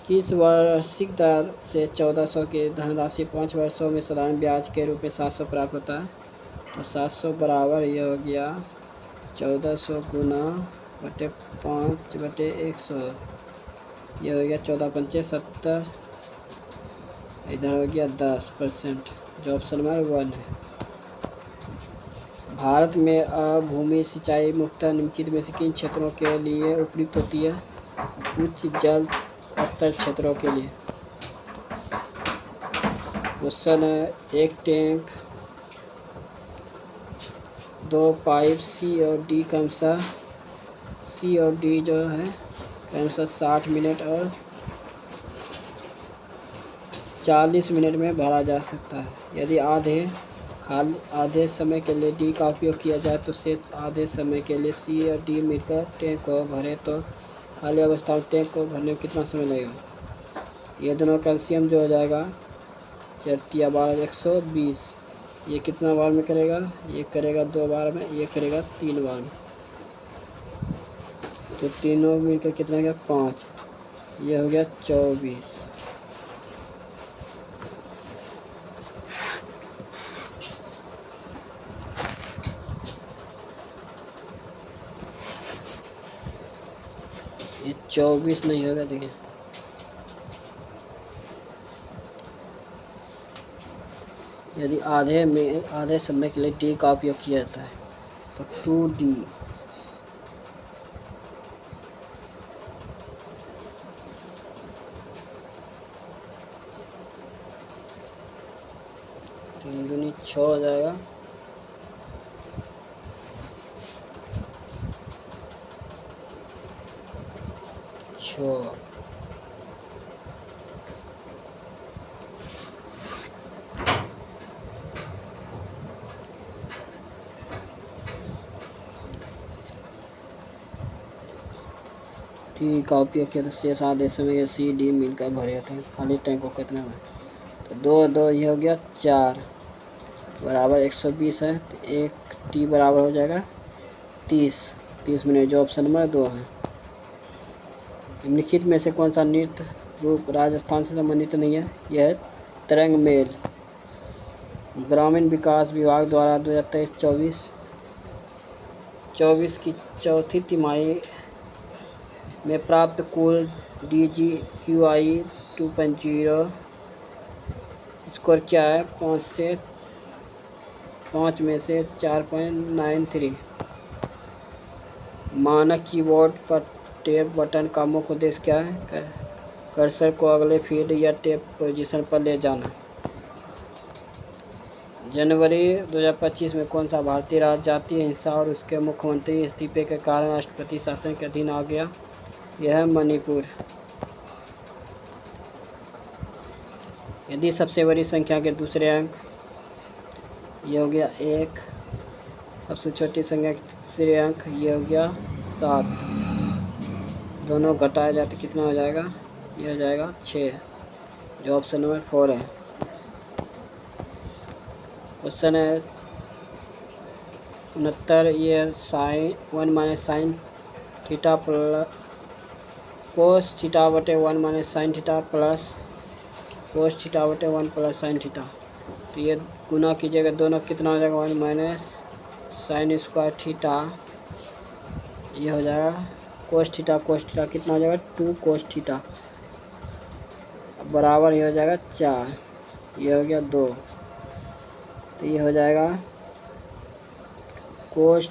किस वार्षिक दर से 1400 की धनराशि 5 वर्षों में साधारण ब्याज के रूप में 700 प्राप्त होता है? तो 700 बराबर ये हो गया 1400 गुना बटे 5 बटे 100, ये हो गया 14 पंचे 70, इधर हो गया 10%, जो ऑप्शन नंबर 1 है। भारत में भूमि सिंचाई मुख्यतः निम्नलिखित में से किन क्षेत्रों के लिए उपयुक्त होती है? उच्च जल स्तर क्षेत्रों के लिए। क्वेश्चन है, एक टैंक, 2 पाइप सी और डी क्रमशः, सी और डी जो है क्रमशः 60 मिनट और 40 मिनट में भरा जा सकता है। यदि आधे समय के लिए डी का उपयोग किया जाए तो शेष आधे समय के लिए सी और डी मिलकर टैंक को भरे, तो खाली अवस्था में टैंक को भरने में कितना समय लगेगा? ये दोनों कैल्शियम जो हो जाएगा 4 बार 120, ये कितना बार में करेगा? ये करेगा 2 बार में, ये करेगा 3 बार में, तो तीनों मिलकर कितना हो गया? 5, ये हो गया 24। ये 24 नहीं होगा, देखिए यदि आधे समय के लिए डी का उपयोग किया जाता है तो 2D, तो 6 हो जाएगा, 6। टी का उपयोग किया तो शेष आधे समय सी डी मिलकर भरे जाते हैं। खाली टैंक को कितना है? तो 2 2 ये हो गया 4 बराबर 120 है, तो 1 टी बराबर हो जाएगा 30 मिनट, जो ऑप्शन नंबर 2 है। निम्नलिखित में से कौन सा नृत्य रूप राजस्थान से संबंधित नहीं है? यह तरंग मेल ग्रामीण विकास विभाग द्वारा 2023-24 की चौथी तिमाही में प्राप्त कुल DGQI 2.0 स्कोर क्या है? 5 में से 4.93। मानक कीबोर्ड पर टैब बटन का मुख्य उद्देश्य क्या है? कर्सर को अगले फील्ड या टैब पोजीशन पर ले जाना। जनवरी 2025 में कौन सा भारतीय राज्य जातीय हिंसा और उसके मुख्यमंत्री इस्तीफे के कारण राष्ट्रपति शासन के अधीन आ गया? यह है मणिपुर। यदि सबसे बड़ी संख्या के दूसरे अंक, ये हो गया 1, सबसे छोटी संख्या के तीसरे अंक ये हो गया 7, दोनों घटाया जाए तो कितना हो जाएगा? ये हो जाएगा 6, जो ऑप्शन नंबर 4 है। क्वेश्चन है 69, ये sin 1 - sin theta cos theta बटे 1 minus sine theta plus cos theta बटे 1 प्लस साइन थीटा। तो ये गुना कीजिएगा दोनों, कितना हो जाएगा 1 माइनस साइन स्क्वायर थीटा, ये हो जाएगा कोस थीटा कितना हो जाएगा 2 कोस थीटा बराबर ये हो जाएगा 4, ये हो गया 2। तो ये हो जाएगा कोस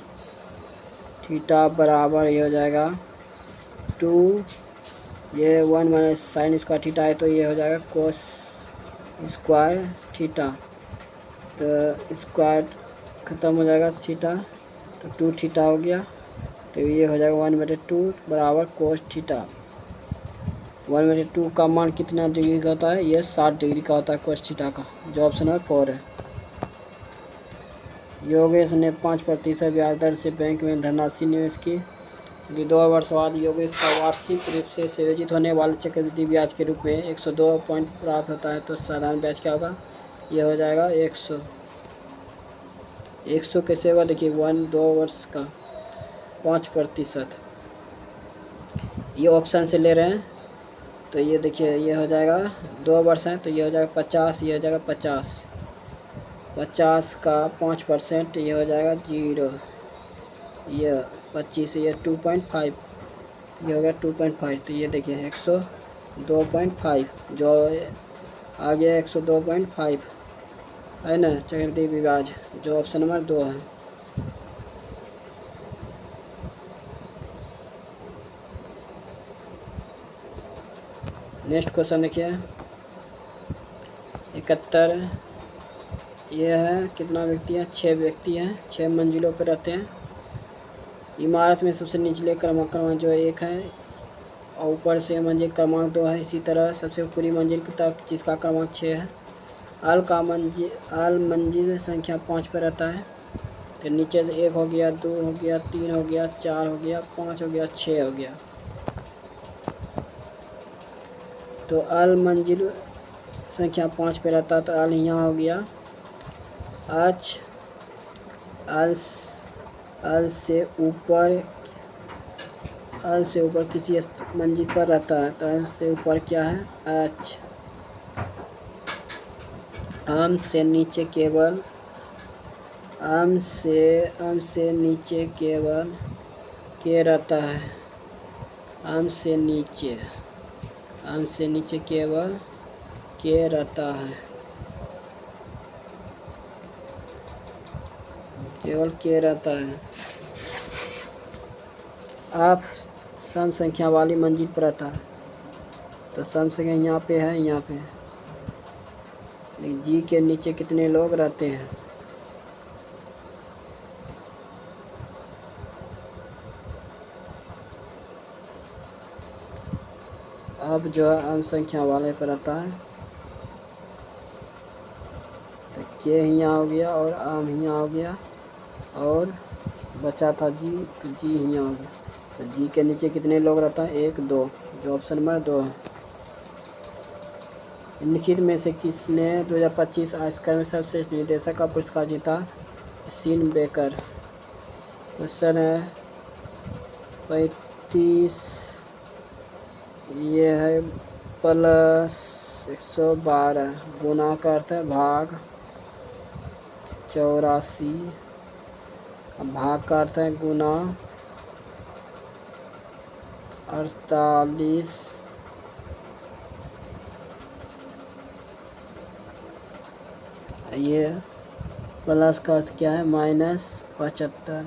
थीटा बराबर ये हो जाएगा 2, ये 1 माइनस साइन स्क्वायर थीटा है तो ये हो जाएगा कोस स्क्वायर थीटा। तो स्क्वायर ख़त्म हो जाएगा थीटा, तो 2 थीटा हो गया। तो ये हो जाएगा 1/2 बराबर कोस थीटा। 1/2 का मान कितना डिग्री का होता है? ये 60 डिग्री का होता है कोस थीटा का, जो ऑप्शन नंबर 4 है। योगेश ने 5% ब्याज दर से बैंक में धनराशि निवेश की। 2 वर्ष बाद योगेश का वार्षिक रूप से सृजित होने वाले चक्रवृद्धि ब्याज के रूप में 102 पॉइंट प्राप्त होता है। तो साधारण ब्याज क्या होगा? ये हो जाएगा 100। 100 कैसे होगा? देखिए 2 वर्ष का 5%, ये ऑप्शन से ले रहे हैं। तो ये देखिए ये हो जाएगा 2 वर्ष है तो ये हो जाएगा 50, ये हो जाएगा 50 का 5%, ये हो जाएगा 0, ये 25, ये 2.5, ये हो गया 2.5। तो ये देखिए 102.5 जो आ गया 102.5 है ना चक्रवृद्धि ब्याज, जो ऑप्शन नंबर 2 है। नेक्स्ट क्वेश्चन देखिए 71, ये है कितना व्यक्ति है? 6 व्यक्ति हैं, 6 मंजिलों पर रहते हैं। इमारत में सबसे निचले क्रमांक जो 1 है और ऊपर से मंजिल क्रमांक 2 है। इसी तरह सबसे ऊपरी मंजिल तक जिसका क्रमांक 6 है। आल मंजिल संख्या 5 पर रहता है। तो नीचे से 1 हो गया, 2 हो गया, 3 हो गया, 4 हो गया, 5 हो गया, 6 हो गया। तो आल मंजिल संख्या 5 पे रहता है तो आल यहाँ हो गया। आल से ऊपर किसी मंजिल पर रहता है तो आल से ऊपर क्या है? एच। आम से नीचे केवल के रहता है। आम से नीचे केवल के रहता है, केवल के रहता है। आप सम संख्या वाली मंजिल पर रहता है तो सम संख्या यहाँ पे है, यहाँ पे। जी के नीचे कितने लोग रहते हैं? अब जो है आम संख्या वाले पर रहता है तो के यहाँ हो गया और आम यहाँ हो गया और बचा था जी, तो जी यहाँ हो गया। तो जी के नीचे कितने लोग रहता है? 1, 2, जो ऑप्शन नंबर 2 है। निम्नलिखित में से किसने 2025 ऑस्कर में सर्वश्रेष्ठ निर्देशक का पुरस्कार जीता? Scene baker. क्वेश्चन है 35, ये है प्लस 112, गुना का अर्थ है भाग, 84, भाग का अर्थ है गुना, 48, ये प्लस का अर्थ क्या है? -75,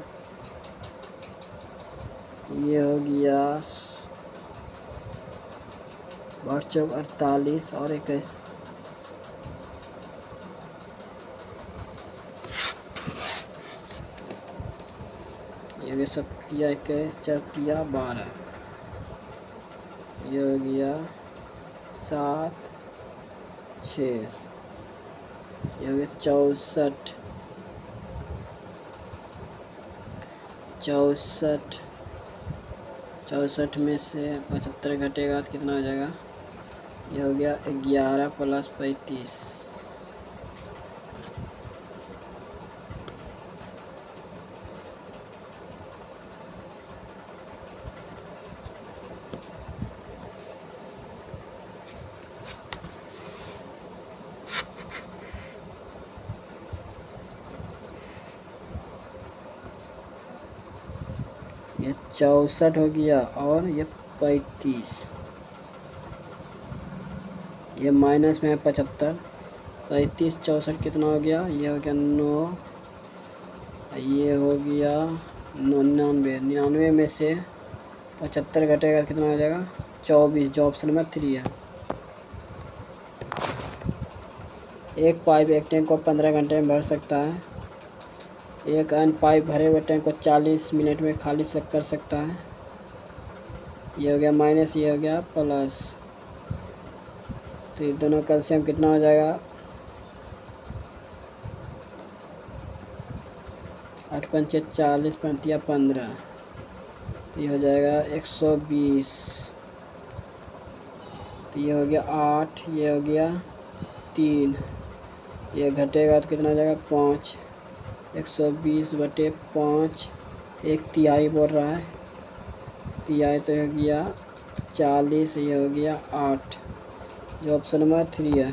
ये हो गया 48 और 21। ये सब किया 21, 4 किया 12, ये हो गया 7, 6, ये हो गया 64, 64 में से 75 घटेगा तो कितना हो जाएगा? ये हो गया 11 + 35। ये 64 हो गया और ये 35, ये माइनस में है 75, 35 64 कितना हो गया, ये हो गया 9, ये हो गया 99, 99 में से 75 घटेगा कितना हो जाएगा 24, जो ऑप्शन में 3 है। एक पाइप एक टैंक को 15 घंटे में भर सकता है। एक अन्य पाइप भरे हुए टैंक को 40 मिनट में खाली कर सकता है। ये हो गया माइनस, ये हो गया प्लस, तो ये दोनों का एलसीएम कितना हो जाएगा 8 पंचे 40 पंतिया 15, तो ये हो जाएगा 120, तो ये हो गया 8, ये हो गया 3, ये घटेगा तो कितना हो जाएगा 5, 120/5, 1/3 बोल रहा है, तिहाई तो हो गया 40, ये हो गया 8, जो ऑप्शन नंबर 3 है।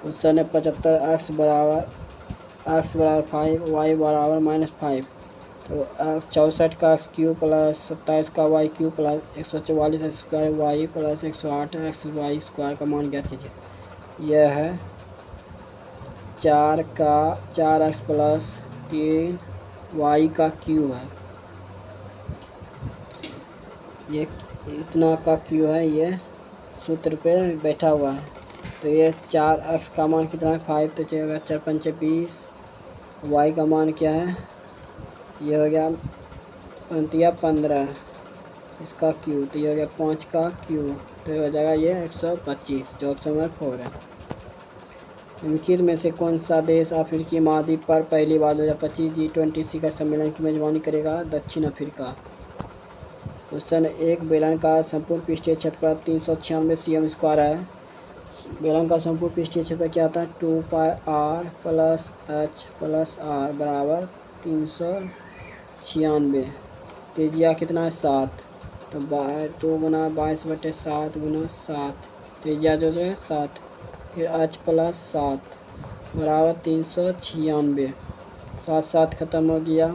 क्वेश्चन है 75 x बराबर 5, y बराबर -5, तो 64 का x क्यूब प्लस 27 का y cube plus 144 square y plus 108 x y square का मान ज्ञात कीजिए। यह है 4x प्लस 3 y का क्यूब है, ये इतना का क्यू है, ये सूत्र पे बैठा हुआ है। तो ये 4x का मान कितना है 5, तो चलेगा 4 पंचे 20, y का मान क्या है, ये हो गया 15, इसका क्यू, तो ये हो गया 5 का क्यू, तो ये हो जाएगा ये 125, जो ऑप्शन नंबर 4 है। निम्नलिखित में से कौन सा देश अफ्रीकी महाद्वीप पर पहली बार 2025 G20 शिखर सम्मेलन की मेजबानी करेगा? दक्षिण अफ्रीका। क्वेश्चन, एक बेलनाकार संपूर्ण पृष्ठीय क्षेत्रफल 396 cm² है। बेलनाकार संपूर्ण पृष्ठीय क्षेत्रफल क्या आता है 2πr + h + r बराबर 396। त्रिज्या कितना है 7, तो 2 गुना 22/7 गुना 7, त्रिज्या जो है 7, फिर h + 7 बराबर 396, 7 7 ख़त्म हो गया,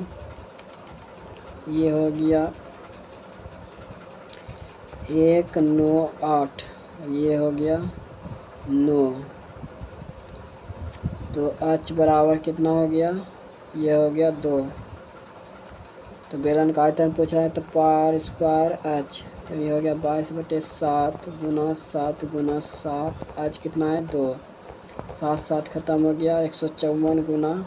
ये हो गया 1 9 8, ये हो गया 9, तो h बराबर कितना हो गया, ये हो गया 2, तो बेलन का आयतन पूछ रहा है, तो πr² h, तो ये हो गया 22/7 गुना 7 गुना 7, h कितना है 2, 7 7 ख़त्म हो गया, 154 गुना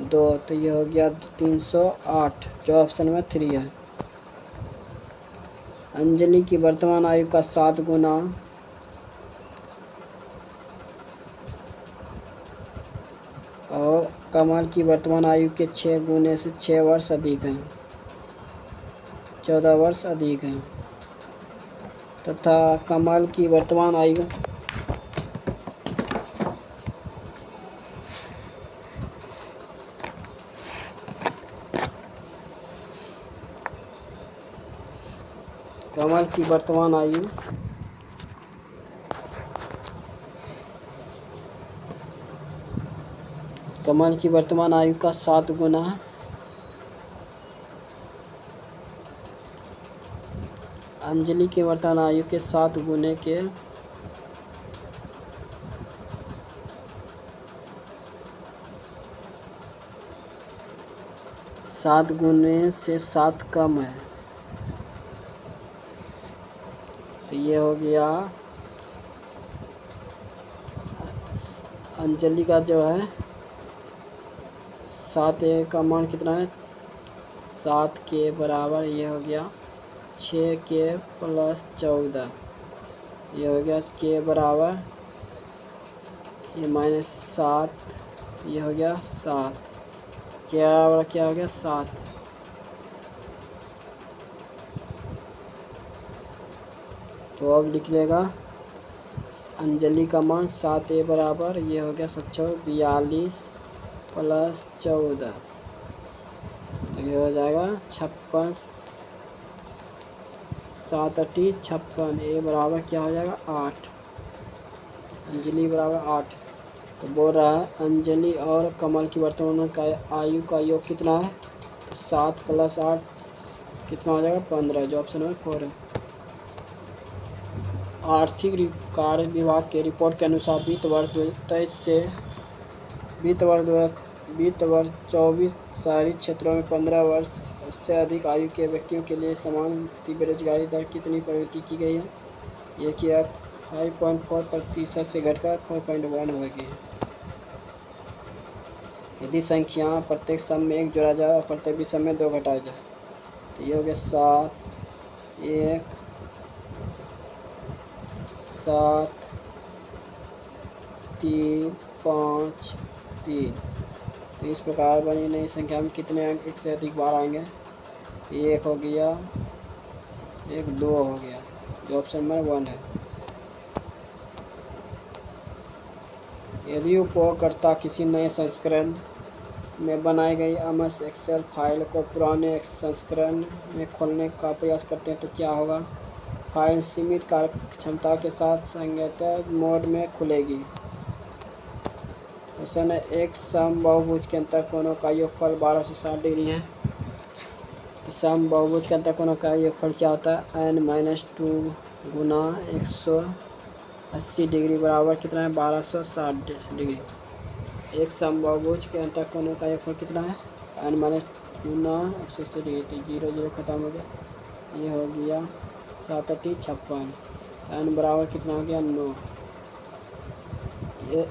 2, तो ये हो गया 308, जो ऑप्शन में 3 है। अंजलि की वर्तमान आयु का 7 गुना और कमल की वर्तमान आयु के 6 गुने से 6 वर्ष अधिक है, 14 वर्ष अधिक है, तथा कमल की वर्तमान आयु कमल की वर्तमान आयु का 7 गुना अंजलि की वर्तमान आयु के 7 गुने के 7 गुने से 7 कम है, तो ये हो गया अंजलि का जो है 7 का मान कितना है 7 के बराबर, ये हो गया 6 के + 14, ये हो गया के बराबर ये -7, ये हो गया 7, क्या हो गया 7, तो अब लिख लेगा अंजलि का मान 7 बराबर, ये हो गया 742 + 14, तो ये हो जाएगा 56, 7 8 56, ये बराबर क्या हो जाएगा 8, अंजलि बराबर 8। तो बोल रहा है अंजलि और कमल की वर्तमान का आयु का योग कितना है 7 + 8 कितना हो जाएगा 15, जो ऑप्शन नंबर 4 है। आर्थिक कार्य विभाग के रिपोर्ट के अनुसार वित्त वर्ष 24 शहरी क्षेत्रों में 15 वर्ष से अधिक आयु के व्यक्तियों के लिए समान स्थिति बेरोजगारी दर कितनी प्रवृत्ति की गई है? ये किया 5.4% से घटकर 4.1 हो गई है। यदि संख्या प्रत्येक सम में 1 जोड़ा जाए और प्रत्येक विषम में 2 घटाया जाए तो ये हो गया 7 3 5 3। तो इस प्रकार बनी नई संख्या में कितने अंक 1 से अधिक बार आएंगे? 1 हो गया, 1 2 हो गया, जो ऑप्शन नंबर 1 है। यदि उपयोगकर्ता किसी नए संस्करण में बनाई गई MS एक्सेल फाइल को पुराने संस्करण में खोलने का प्रयास करते हैं तो क्या होगा? फाइल सीमित कार्यक्षमता के साथ संगठित मोड में खुलेगी। क्वेश्चन है, एक समबाहुभुज के अंतःकोणों का योगफल 1260 डिग्री है। समबाहुभुज के अंतःकोणों का योगफल क्या होता है? n-2 गुना 180 डिग्री बराबर कितना है? 1260 डिग्री। एक समबाहुभुज के अंतःकोणों का योगफल कितना है? n-2 गुना 180 डिग्री। तो 0 0 खत्म हो गया, ये हो गया 7 8 56। n बराबर कितना हो गया? 9। ये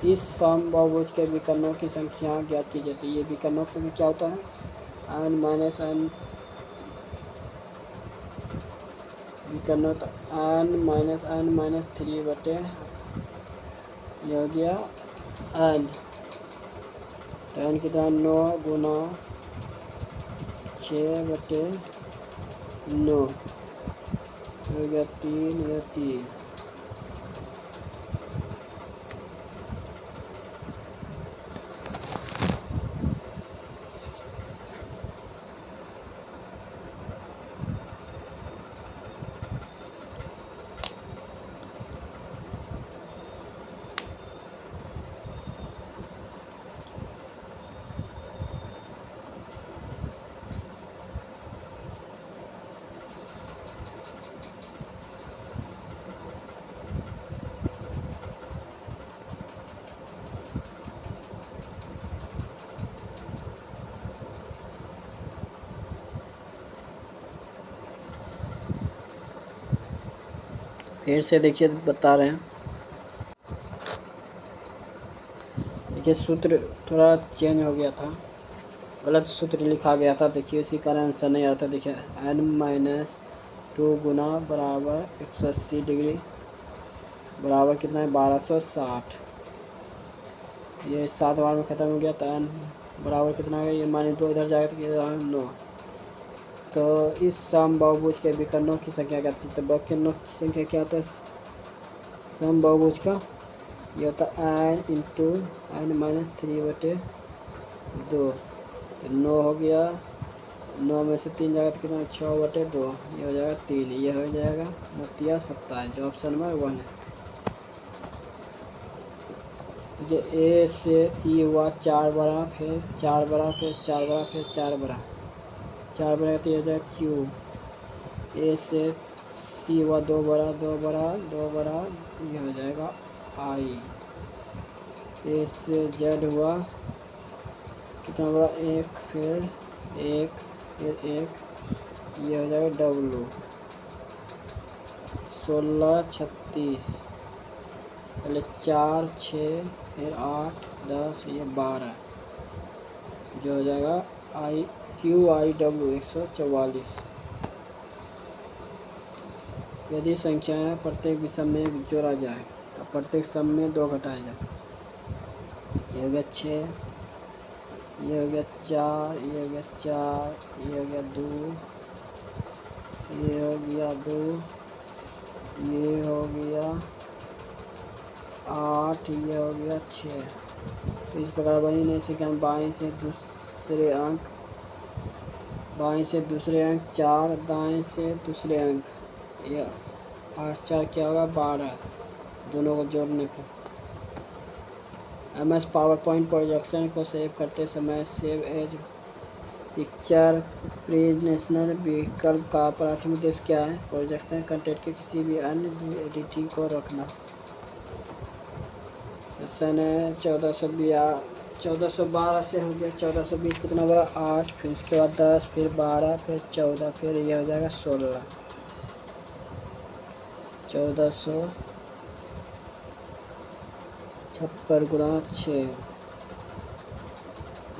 इस समबाहुभुज के विकर्णों की संख्या ज्ञात की जाती है। ये विकर्णों की संख्या क्या होता है? n माइनस n विकर्णों तो n-3 बटे ये हो गया n। तो n कितना? 9 गुना 6 बटे 9 हो गया 3, या 3। फिर से देखिए, बता रहे हैं। देखिए सूत्र थोड़ा चेंज हो गया था, गलत सूत्र लिखा गया था। देखिए इसी कारण आंसर नहीं आता। देखिए n-2 गुना बराबर 180 डिग्री बराबर कितना है? 1260। ये 7 बार में ख़त्म हो गया। तो n बराबर कितना हो गया? ये -2 इधर जाएगा तो 9। तो इस समबाहुभुज के विकर्णों की संख्या क्या होती है? तो विकर्णों की संख्या क्या होता है समबाहुभुज का? ये होता है n इंटू n-3 बटे 2। तो 9 हो गया, 9 में से 3 जाएगा तो कितना? 6 बटे 2, ये हो जाएगा 3। ये हो जाएगा 27, जो ऑप्शन नंबर 1 है। तो ये ए से ई हुआ 4 बड़ा, फिर 4 बड़ा, फिर 4 बड़ा, फिर 4 बड़ा, 4 बड़ा तो ये हो जाएगा क्यू। ए से सी हुआ 2 बड़ा, 2 बड़ा, 2 बड़ा, ये हो जाएगा आई। ए से जेड हुआ कितना बड़ा? 1, फिर 1, फिर 1, ये हो जाएगा डब्लू। 16 36, पहले 4 6, फिर 8 10, ये 12, जो हो जाएगा आई क्यू आई डब्ल्यू 144। यदि संख्याएं प्रत्येक विषम में 1 जोड़ा जाए तो प्रत्येक सम में 2 घटाया जाए। ये हो गया 6, ये हो गया 4, ये हो गया 4, ये हो गया 2, ये हो गया 2, ये हो गया 8, ये हो गया 6। तो इस प्रकार बनी नई संख्या में बाएं से दूसरे अंक 4, दाएं से दूसरे अंक, ये 8 4 क्या होगा? 12, दोनों को जोड़ने पर। MS पावर पॉइंट प्रोजेक्शन को सेव करते समय सेव एज पिक्चर प्रेजेंटेशनल विकल्प का प्राथमिक उद्देश्य क्या है? प्रोजेक्शन कंटेंट के किसी भी अन्य एडिटिंग को रोकना। सन 1412 से हो गया 1420 कितना बड़ा 8, फिर इसके बाद 10, फिर 12, फिर 14, फिर यह हो जाएगा 16। 1456 गुणा 6,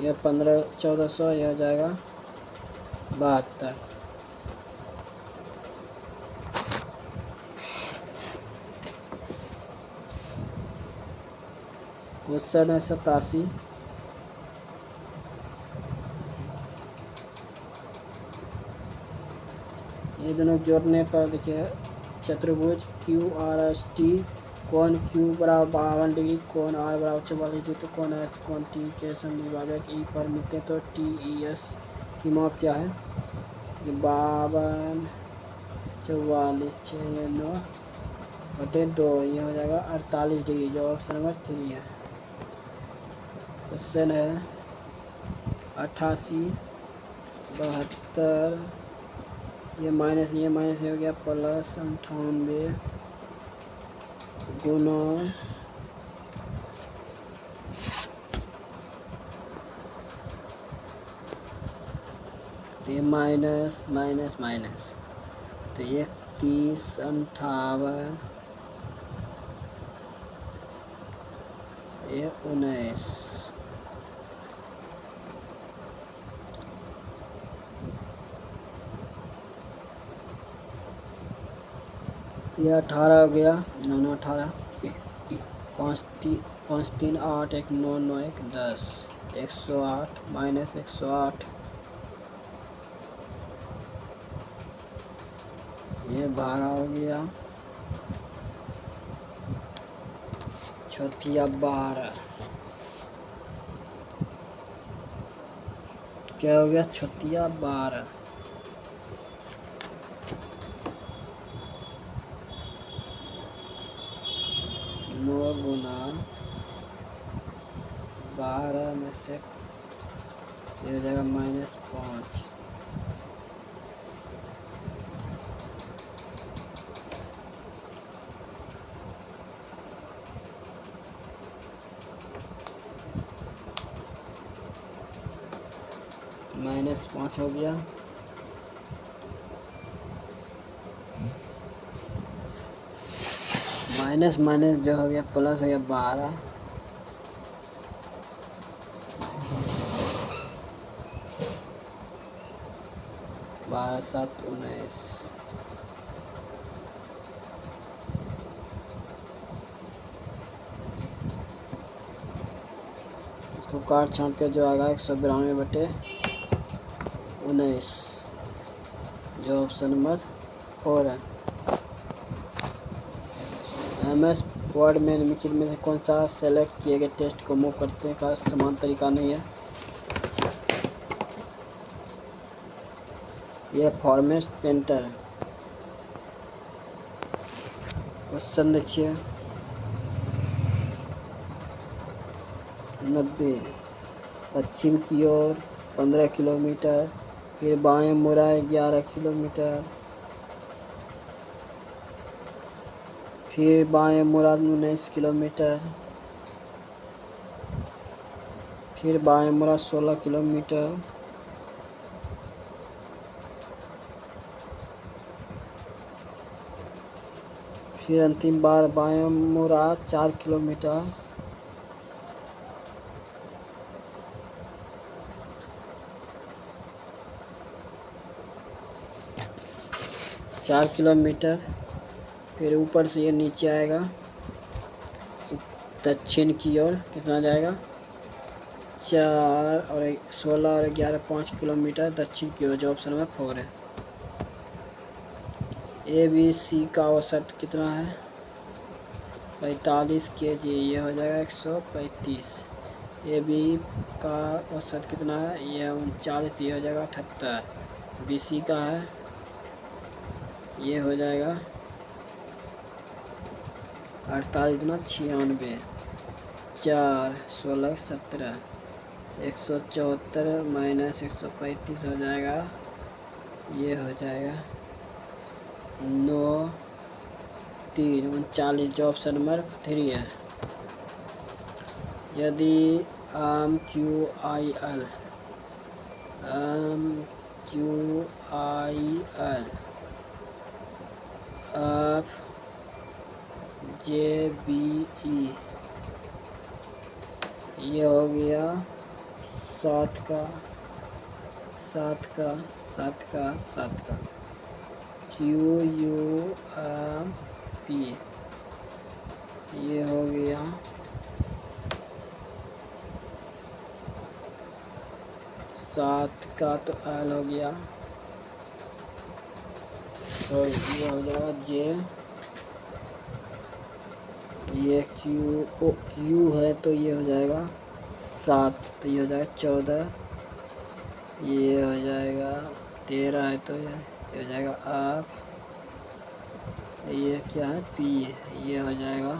यह 15, 1400, यह हो जाएगा 72। क्वेश्चन है 87। ये दोनों जोड़ने पर देखिए चतुर्भुज QRST कोण Q बराबर 52 डिग्री, कोण R बराबर 44 डिग्री, तो कोण S कोण T के समविभाजक E पर मिलते हैं, तो TES की माप क्या है? 52, 44, 6, 9 बटे 2, ये हो जाएगा 48 डिग्री, जो ऑप्शन नंबर 3 है। क्वेश्चन है 88, 72, ये माइनस हो गया प्लस 98 गुना ये माइनस, तो 31, 58, ये 19, ये 18 हो गया, 9, 18, 5, 3, 8, 1, 9, 9, 1, 10, 108 माइनस 108, ये भागा हो गया 12, क्या हो गया 12, 9 गुना 12 में से ये हो जाएगा -5, -5 हो गया, माइनस जो हो गया प्लस हो गया 12, 12, 7, 19, इसको काट छाट के जो आएगा 192 बटे 19, जो ऑप्शन नंबर 4 है। MS वर्ड में निम्नलिखित में से कौन सा सेलेक्ट किए गए टेक्स्ट को मूव करने का समान तरीका नहीं है? यह फॉर्मेट पेंटर है। क्वेश्चन देखिए 90, पश्चिम की ओर 15 किलोमीटर, फिर बाएं मुड़ा 11 किलोमीटर, फिर बाएं मुड़ा 19 किलोमीटर, फिर बाएं मुड़ा 16 किलोमीटर, फिर अंतिम बार बाएं मुड़ा 4 किलोमीटर, फिर ऊपर से ये नीचे आएगा दक्षिण की ओर, कितना जाएगा 4 और 16 और 11, 5 किलोमीटर दक्षिण की ओर, जो ऑप्शन नंबर 4 है। ABC का औसत कितना है 45 kg, ये हो जाएगा 135। AB का औसत कितना है, ये 39, ये हो जाएगा 78। BC का है, ये हो जाएगा 48 गुना 96, 4, 16, 17, 174 माइनस 135 हो जाएगा, ये हो जाएगा 9 3 39, जो ऑप्शन नंबर 3 है। यदि आम Q I L of J B E, ये हो गया 7 का 7 का 7 का 7 का क्यू यू एम पी, ये हो गया 7 का, तो एल हो गया, तो ये हो जाएगा जे, ये क्यू है तो ये हो जाएगा 7, तो ये हो जाएगा 14, ये हो जाएगा 13 है तो ये हो जाएगा आप, ये क्या है पी, ये हो जाएगा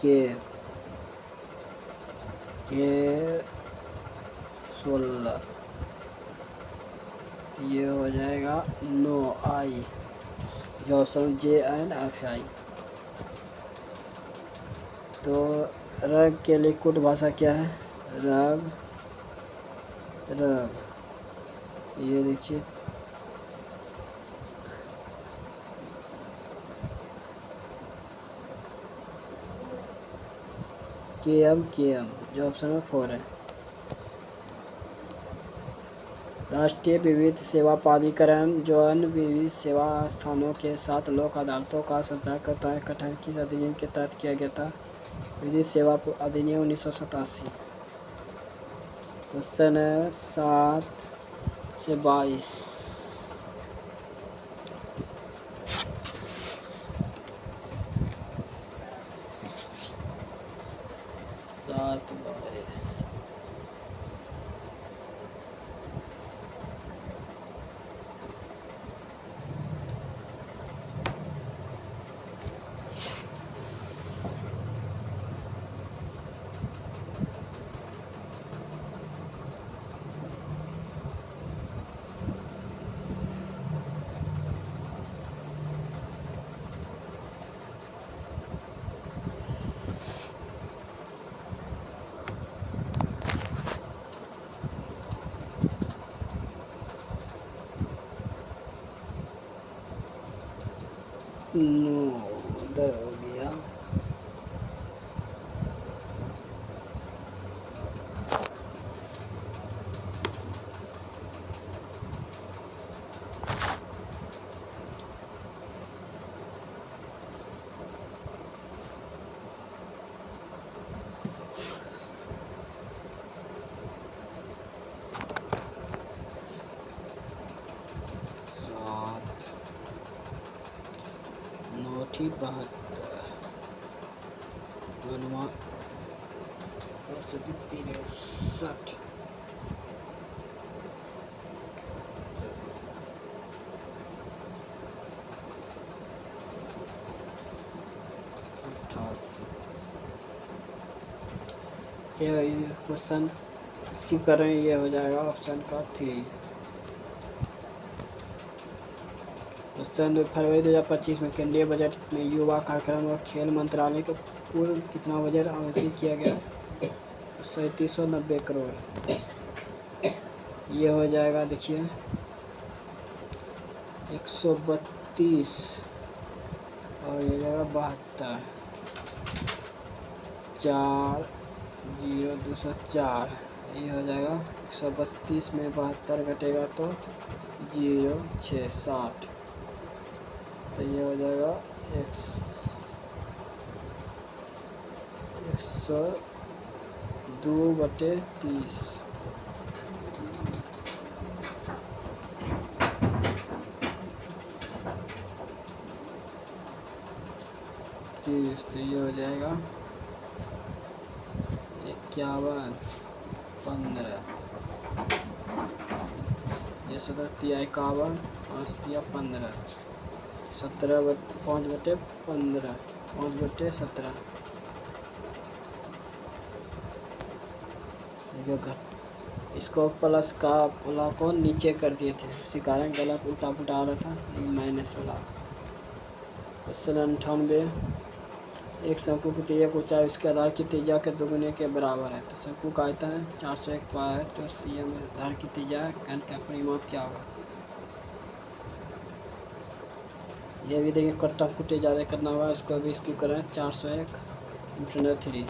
के 16, ये हो जाएगा 9 आई, जो option J and F I. तो रग के लिए कुट भाषा क्या है? रग, ये देखिए के एम, जो ऑप्शन नंबर 4 है। राष्ट्रीय विधिक सेवा प्राधिकरण जो अन्य विधिक सेवा स्थानों के साथ लोक अदालतों का संचालन करता है, गठन किस अधिनियम के तहत किया गया था? विधिक सेवा अधिनियम 1987। क्वेश्चन है 7 से 22। 7 22 नो, इधर हो गया। नौठी 72 63 क्वेश्चन स्किप कर रहे हैं, ये हो जाएगा ऑप्शन का 3। क्वेश्चन फरवरी 2025 में केंद्रीय बजट में युवा कार्यक्रम और खेल मंत्रालय को कुल कितना बजट आवंटित किया गया? 3790 करोड़। ये हो जाएगा, देखिए 132 और ये हो जाएगा 72, 40204, ये हो जाएगा 132 में 72 घटेगा तो 0660, तो ये हो जाएगा 102/30। तो ये हो जाएगा 51 15, ये 17 51 5 15, 17 5/15 5/17, देखिए इसको प्लस का वाला को नीचे कर दिए थे, इसी कारण गलत उल्टा पुल्टा आ रहा था, लेकिन माइनस वाला। क्वेश्चन 98, एक शंकु की त्रिज्या को 4 उसके आधार की त्रिज्या के दोगुने के बराबर है। तो शंकु का आयतन 401 पाई है, तो सीएम आधार की त्रिज्या घन का परिमाप क्या होगा। ये भी देखिए कट्टा फुटे ज़्यादा करना होगा, उसको भी इसकी करें 401 × 3।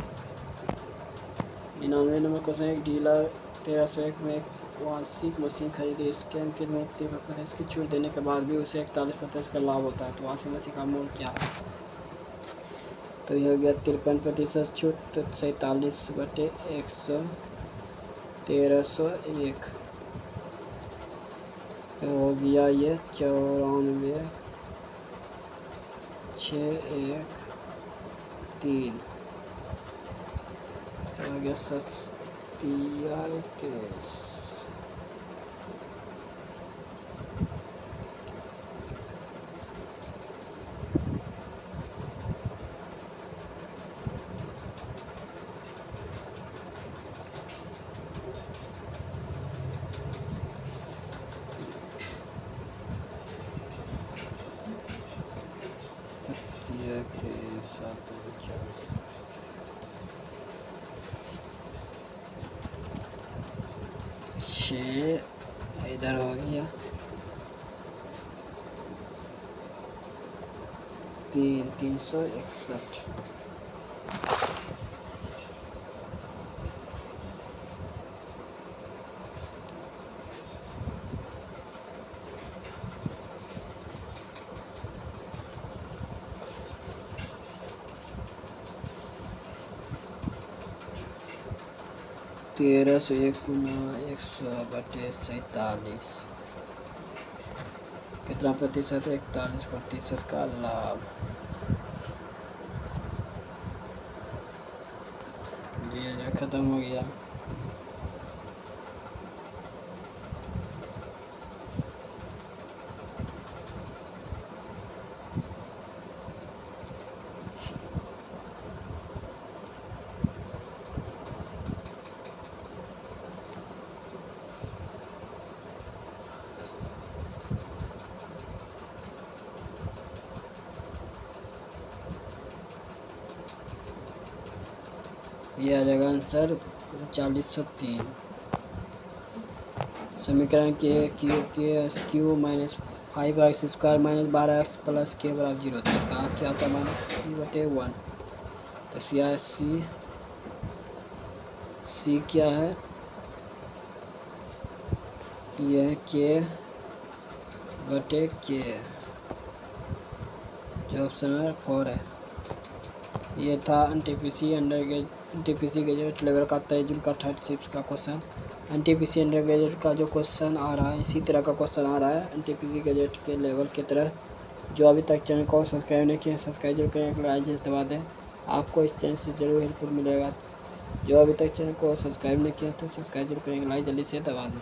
99 नंबर क्वेश्चन, एक डीलर 1301 में एक वार्षिक मशीन खरीदी, इसके अंकित में 30% इसकी छूट देने के बाद भी उसे 41% का लाभ होता है, तो वार्षिक मशीन का मूल्य क्या है। तो यह हो गया 53% छूट, तो 47/100 तो हो गया ये 94,613। तो हो गया सत्या केस। के साथ 6 इधर हो गया 361। तेरह सौ 1/100/47 कितना प्रतिशत। 41% का लाभ। ये खत्म हो गया। ये आ जाएगा आंसर 4003। समीकरण के Q minus 5x² minus 12x plus के बराबर 0 था, इसका क्या होता है -c/1। तो सी क्या है, यह k/k जो ऑप्शन है 4 है। ये था एनटीपीसी गैजेट लेवल का 23 जून का 36 का क्वेश्चन। एनटीपीसी अंडर गैजेट का जो क्वेश्चन आ रहा है, इसी तरह का क्वेश्चन आ रहा है एनटीपीसी गैजेट के लेवल की तरह। जो अभी तक चैनल को सब्सक्राइब नहीं किया, सब्सक्राइब जरूर करें, लाइक दबा दें, आपको इस चैनल से ज़रूर हेल्पफुल मिलेगा। जो अभी तक चैनल को सब्सक्राइब नहीं किया तो सब्सक्राइब जरूर करेंगे, लाइक जल्दी से दबा दें।